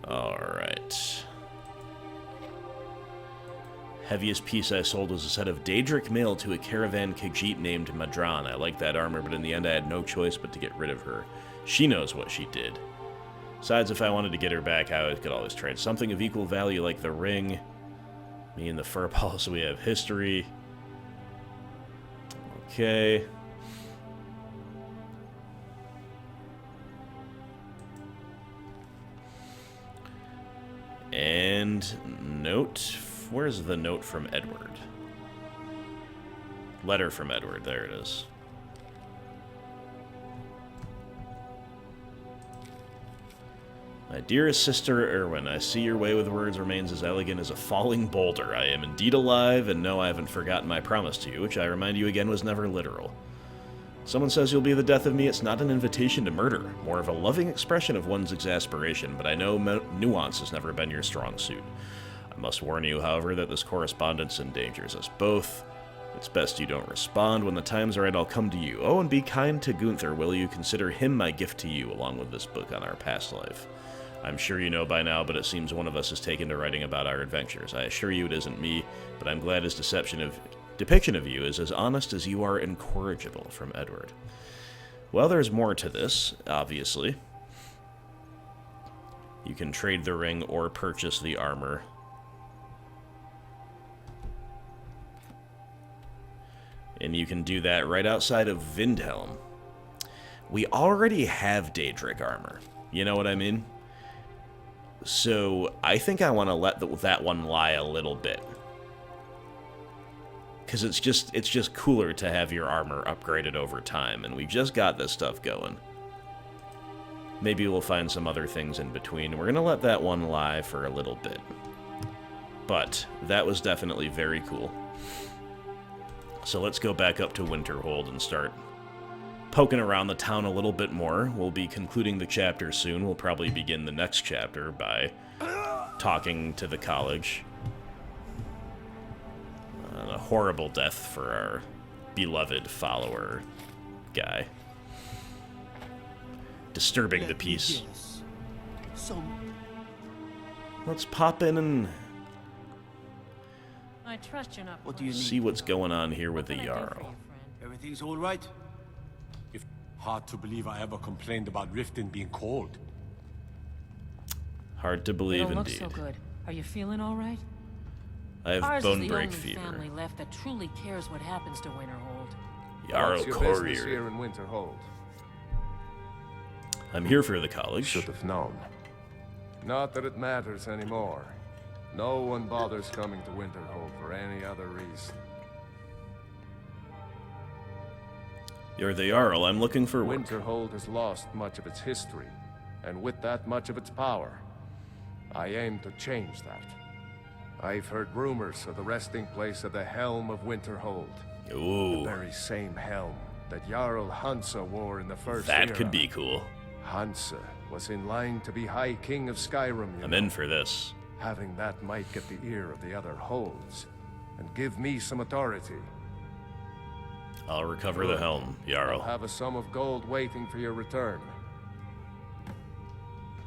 Alright. Heaviest piece I sold was a set of Daedric mail to a caravan Khajiit named Madran. I liked that armor, but in the end I had no choice but to get rid of her. She knows what she did. Besides, if I wanted to get her back, I could always trade something of equal value like the ring. Me and the fur balls, we have history. Okay. And note. Where's the note from Edward? Letter from Edward. There it is. My dearest sister Erwin, I see your way with words remains as elegant as a falling boulder. I am indeed alive, and no, I haven't forgotten my promise to you, which I remind you again was never literal. Someone says you'll be the death of me. It's not an invitation to murder, more of a loving expression of one's exasperation, but I know nuance has never been your strong suit. I must warn you, however, that this correspondence endangers us both. It's best you don't respond. When the time's right, I'll come to you. Oh, and be kind to Gunther. Will you consider him my gift to you, along with this book on our past life? I'm sure you know by now, but it seems one of us has taken to writing about our adventures. I assure you it isn't me, but I'm glad his depiction of you is as honest as you are incorrigible. From Edward. Well, there's more to this, obviously. You can trade the ring or purchase the armor. And you can do that right outside of Windhelm. We already have Daedric armor. You know what I mean? So I think I want to let that one lie a little bit. Because it's just cooler to have your armor upgraded over time. And we just got this stuff going. Maybe we'll find some other things in between. We're going to let that one lie for a little bit. But that was definitely very cool. So let's go back up to Winterhold and start poking around the town a little bit more. We'll be concluding the chapter soon. We'll probably begin the next chapter by talking to the college. A horrible death for our beloved follower guy. Disturbing the peace. Let's pop in and I trust you're not. What do you need? see what's going on here with the Jarl. Everything's all right? Hard to believe I ever complained about Riften being cold. Hard to You believe, don't look indeed. so good. Are you feeling all right? I have Ours bone is the break only fever. family left that truly cares what happens to Winterhold. Jarl What's your business Courier. here in Winterhold? I'm here for the college. Should have known. Not that it matters anymore. No one bothers coming to Winterhold for any other reason. You're the Jarl. I'm looking for work. Winterhold has lost much of its history, and with that much of its power. I aim to change that. I've heard rumors of the resting place of the Helm of Winterhold. Ooh. The very same helm that Jarl Hansa wore in the first That era. could be cool. Hansa was in line to be High King of Skyrim, I'm in for this. Having that might get the ear of the other holds, and give me some authority. I'll recover the helm, I'll Jarl. have a sum of gold waiting for your return.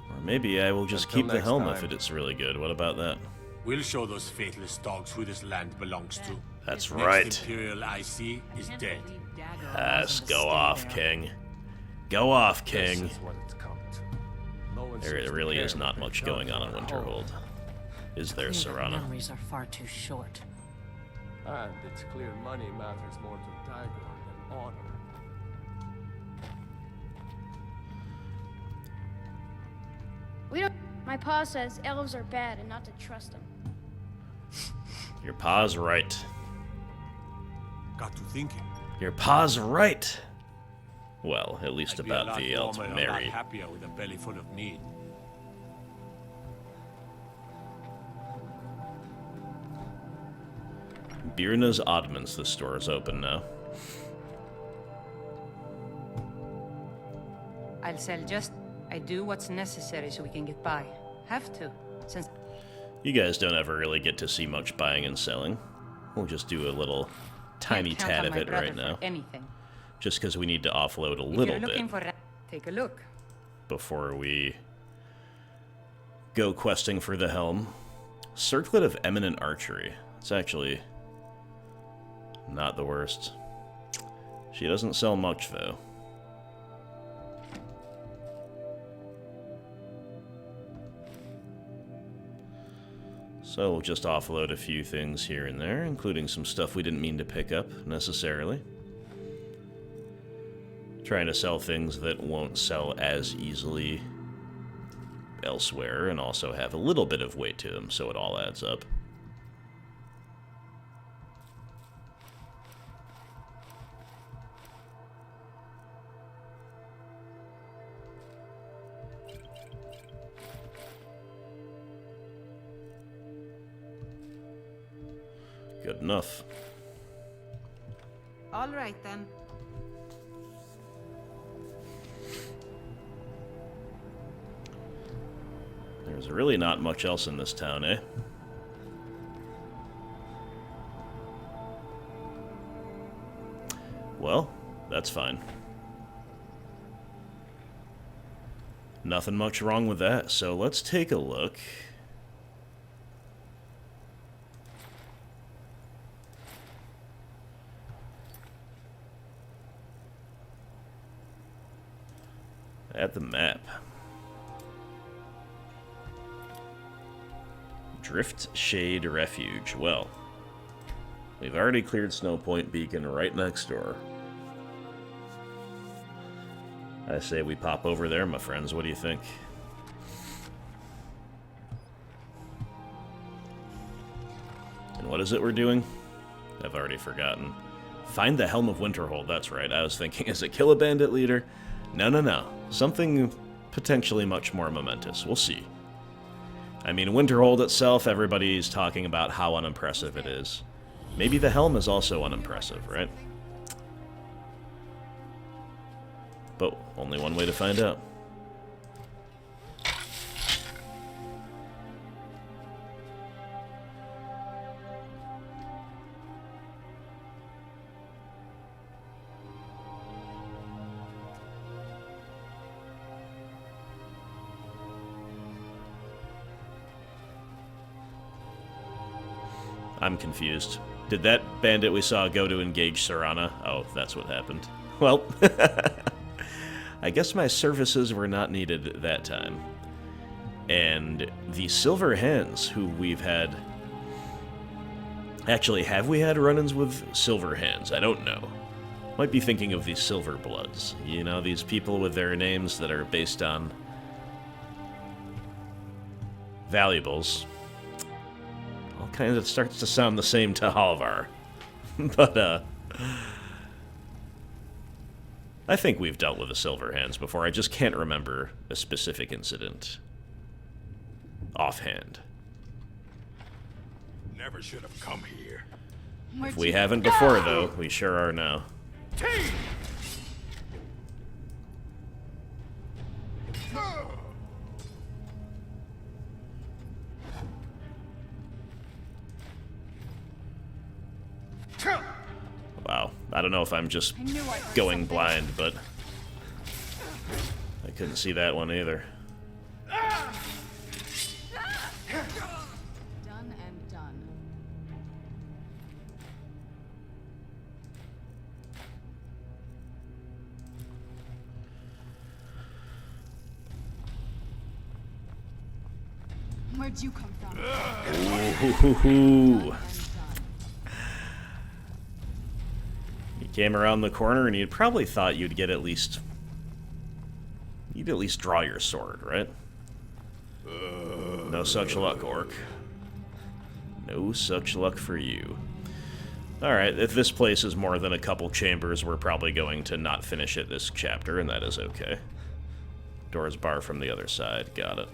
Or maybe I will just Until keep the next helm time. if it's really good. What about that? We'll show those faithless dogs who this land belongs to. That's Next right. Imperial IC is dead. Yes, go off, King. Go off, This King. is what it's come to. No one There seems to really care is not what much they've going done on in for our home. Winterhold. Is there, Clear that Serana? memories are far too short. And it's clear money matters more to Dagor than honor. We don't. My pa says elves are bad and not to trust them. Your pa's right. Got to thinking. Your pa's right. Well, at least I'd be a about lot the warmer and a lot Mary. happier with a belly full of meat. Birna's Oddments, the store is open now. I'll sell just... I do what's necessary so we can get by. Have to, since... You guys don't ever really get to see much buying and selling. We'll just do a little tiny tad of it right now. Anything. Just because we need to offload a If little you're looking bit for... Take a look. before we go questing for the Helm. Circlet of Eminent Archery. It's actually not the worst. She doesn't sell much, though. So we'll just offload a few things here and there, including some stuff we didn't mean to pick up, necessarily. Trying to sell things that won't sell as easily elsewhere, and also have a little bit of weight to them, so it all adds up. Good enough. All right, then. There's really not much else in this town, eh? Well, that's fine. Nothing much wrong with that, so let's take a look. At the map. Drift Shade Refuge. Well, we've already cleared Snow Point Beacon right next door. I say we pop over there, my friends. What do you think? And what is it we're doing? I've already forgotten. Find the Helm of Winterhold. That's right. I was thinking, is it kill a bandit leader? No, no, no. Something potentially much more momentous. We'll see. I mean, Winterhold itself, everybody's talking about how unimpressive it is. Maybe the Helm is also unimpressive, right? But only one way to find out. I'm confused. Did that bandit we saw go to engage Serana? Oh, that's what happened. Well, I guess my services were not needed that time. And the Silver Hands, who we've had... Actually, have we had run-ins with Silver Hands? I don't know. Might be thinking of the Silver Bloods. You know, these people with their names that are based on valuables. Kind of starts to sound the same to Halvar. But, I think we've dealt with the Silver Hands before. I just can't remember a specific incident offhand. Never should have come here. If we haven't before, though, we sure are now. Wow, I don't know if I'm just going blind, but I couldn't see that one either. Done and done. Where'd you come from? Ooh. Came around the corner and you'd probably thought you'd get at least... You'd at least draw your sword, right? No such luck, Orc. No such luck for you. Alright, if this place is more than a couple chambers, we're probably going to not finish it this chapter, and that is okay. Doors bar from the other side, got it.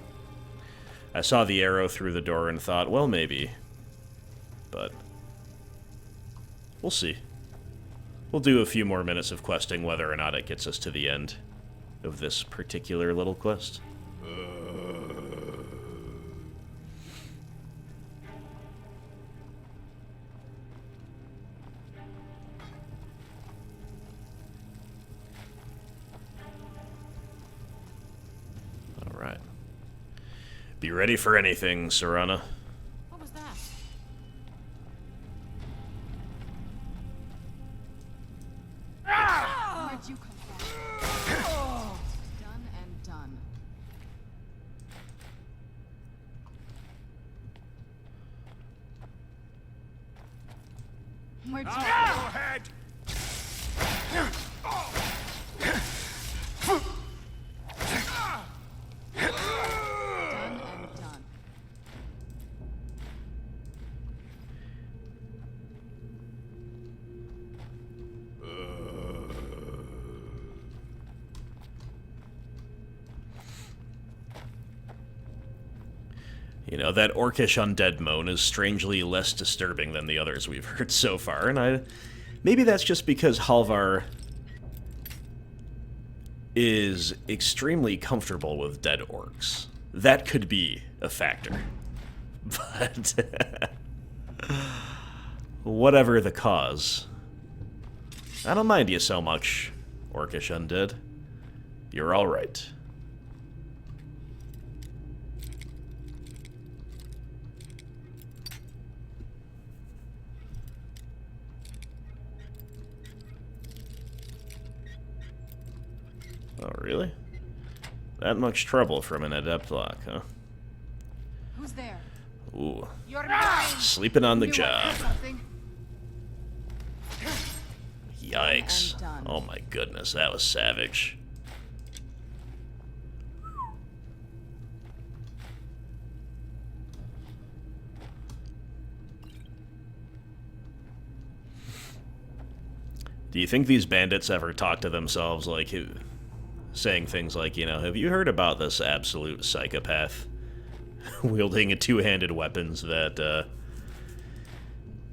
I saw the arrow through the door and thought, well, maybe. But... we'll see. We'll do a few more minutes of questing, whether or not it gets us to the end. of this particular little quest. Alright. Be ready for anything, Serana. What was that? Where'd you come from? Done and done. Where'd you Go ahead! Done and done. You know, that orcish undead moan is strangely less disturbing than the others we've heard so far, and maybe that's just because Halvar is extremely comfortable with dead orcs. That could be a factor. But whatever the cause, I don't mind you so much, orcish undead. You're all right. Oh, really? That much trouble from an adept lock, huh? Who's there? Ooh. You're mine. Sleeping on the Knew I job. heard something. Yikes. And done. Oh my goodness, that was savage. Do you think these bandits ever talk to themselves like, saying things like, you know, have you heard about this absolute psychopath wielding two-handed weapons that,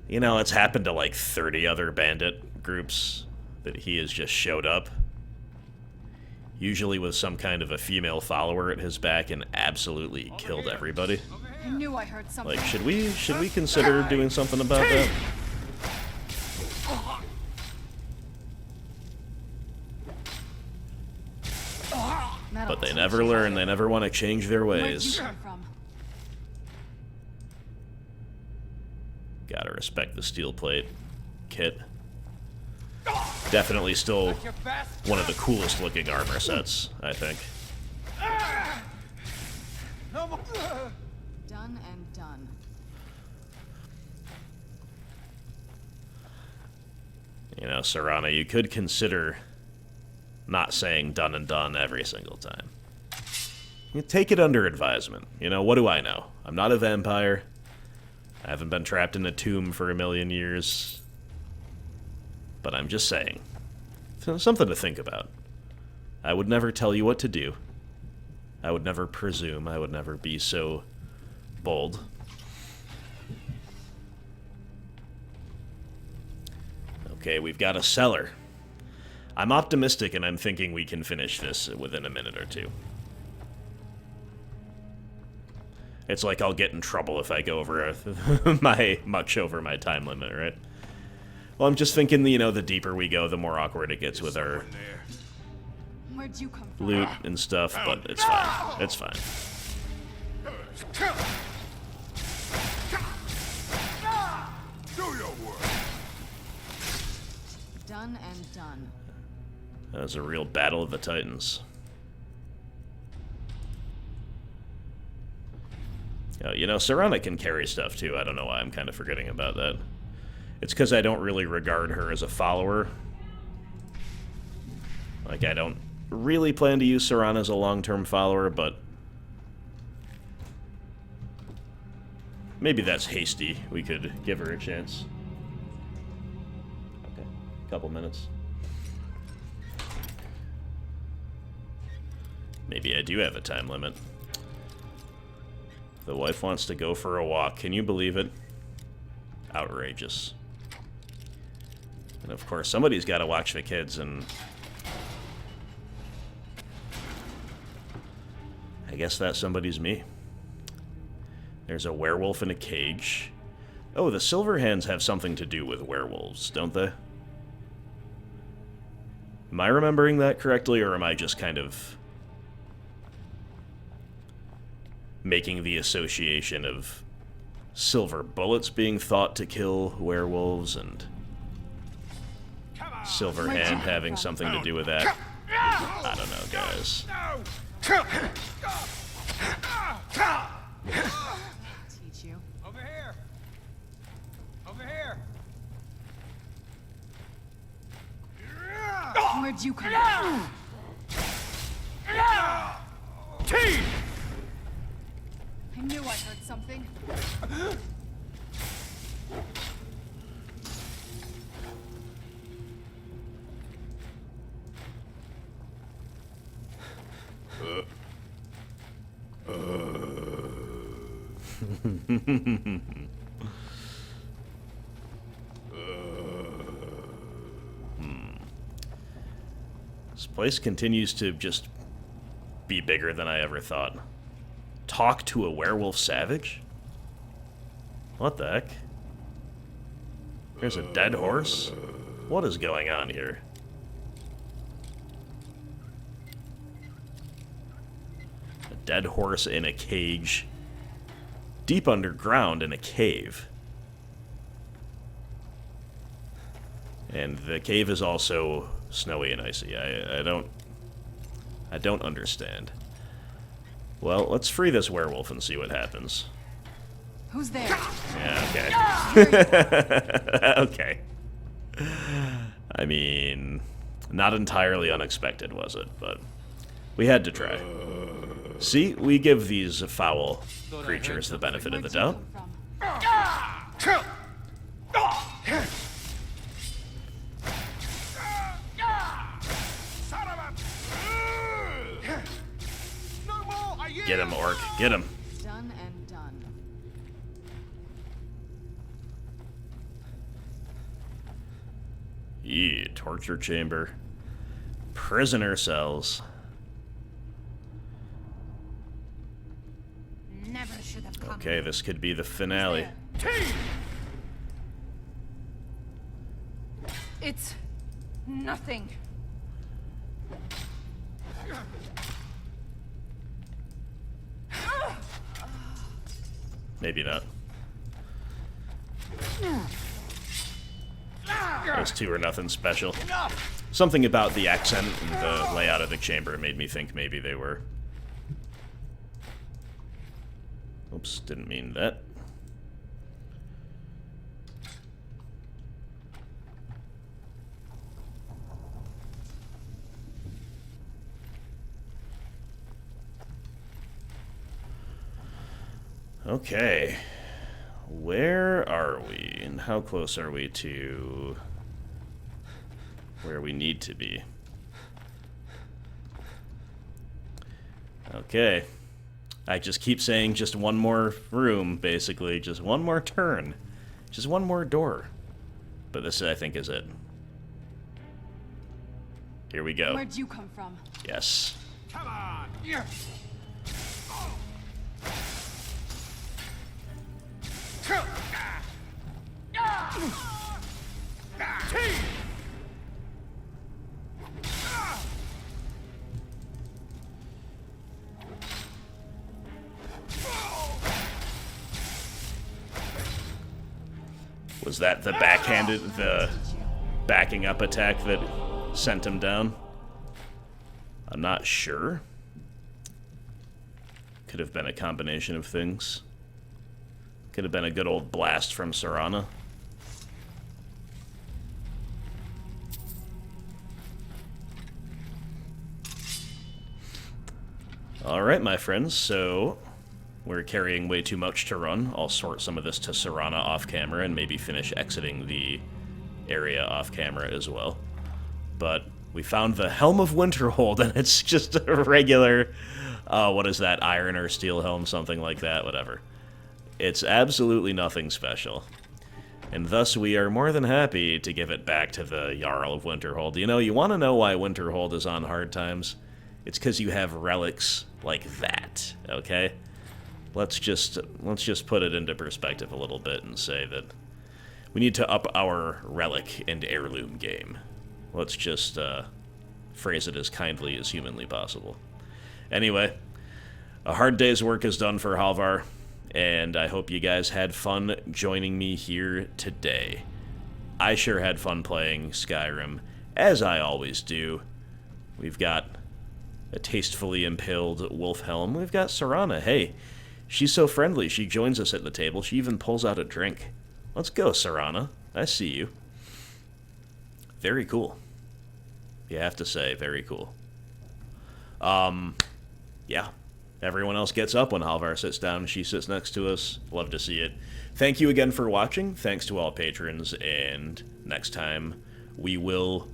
you know, it's happened to like 30 other bandit groups that he has just showed up, usually with some kind of a female follower at his back, and absolutely killed everybody. I knew I heard something. Like, should we consider doing something about that? But they never learn, they never want to change their Where'd ways. you come from? Gotta respect the steel plate kit. Definitely still one of the coolest looking armor sets, I think. Done and done. You know, Serana, you could consider not saying done and done every single time. You take it under advisement. You know, what do I know? I'm not a vampire. I haven't been trapped in a tomb for a million years. But I'm just saying. Something to think about. I would never tell you what to do. I would never presume. I would never be so bold. Okay, we've got a cellar. I'm optimistic, and I'm thinking we can finish this within a minute or two. It's like I'll get in trouble if I go over much over my time limit, right? Well, I'm just thinking, you know, the deeper we go, the more awkward it gets with our Where'd you come from? loot and stuff, but it's fine. It's fine. Do your work. Done and done. That was a real battle of the Titans. Oh, you know, Serana can carry stuff too. I don't know why I'm kind of forgetting about that. It's because I don't really regard her as a follower. Like, I don't really plan to use Serana as a long-term follower, but maybe that's hasty. We could give her a chance. Okay, couple minutes. Maybe I do have a time limit. The wife wants to go for a walk. Can you believe it? Outrageous. And of course, somebody's got to watch the kids, and I guess that somebody's me. There's a werewolf in a cage. Oh, the silver hands have something to do with werewolves, don't they? Am I remembering that correctly, or am I just kind of making the association of silver bullets being thought to kill werewolves and silver hand having something to do with that? I don't know, guys. Teach you. Over here. Over here. Where'd you come from? I knew I heard something. This place continues to just be bigger than I ever thought. Talk to a werewolf savage? What the heck? There's a dead horse? What is going on here? A dead horse in a cage. Deep underground in a cave. And the cave is also snowy and icy. I don't understand. Well, let's free this werewolf and see what happens. Who's there? Yeah, okay. Okay. I mean, not entirely unexpected, was it? But we had to try. See, we give these foul creatures the benefit of the doubt. Get him, orc. Get him. Done and done. Yeah, torture chamber. Prisoner cells. Never should have come. Okay, this could be the finale. It's nothing. Maybe not. Those two are nothing special. Something about the accent and the layout of the chamber made me think maybe they were. Oops, didn't mean that. Okay. Where are we? And how close are we to where we need to be? Okay. I just keep saying just one more room, basically. Just one more turn. Just one more door. But this, I think, is it. Here we go. Where'd you come from? Yes. Come on. Yeah. Was that the the backing up attack that sent him down? I'm not sure. Could have been a combination of things. Could have been a good old blast from Serana. Alright, my friends, so we're carrying way too much to run. I'll sort some of this to Serana off-camera and maybe finish exiting the area off-camera as well. But we found the Helm of Winterhold, and it's just a regular, what is that, iron or steel helm, something like that, whatever. It's absolutely nothing special. And thus we are more than happy to give it back to the Jarl of Winterhold. You know, you want to know why Winterhold is on hard times? It's because you have relics like that, okay? Let's just put it into perspective a little bit and say that we need to up our relic and heirloom game. Let's just phrase it as kindly as humanly possible. Anyway, a hard day's work is done for Halvar, and I hope you guys had fun joining me here today. I sure had fun playing Skyrim, as I always do. We've got a tastefully impaled wolf helm. We've got Serana. Hey, she's so friendly. She joins us at the table. She even pulls out a drink. Let's go, Serana. I see you. Very cool. You have to say, very cool. Yeah. Everyone else gets up when Halvar sits down. She sits next to us. Love to see it. Thank you again for watching. Thanks to all patrons. And next time, we will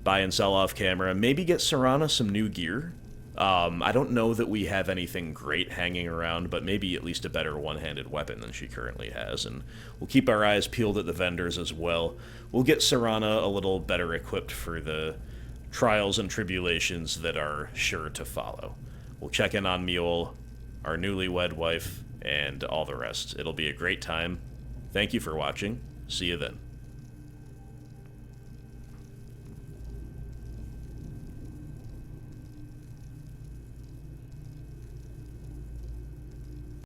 buy and sell off camera. Maybe get Serana some new gear. I don't know that we have anything great hanging around, but maybe at least a better one-handed weapon than she currently has. And we'll keep our eyes peeled at the vendors as well. We'll get Serana a little better equipped for the trials and tribulations that are sure to follow. We'll check in on Mule, our newlywed wife, and all the rest. It'll be a great time. Thank you for watching. See you then.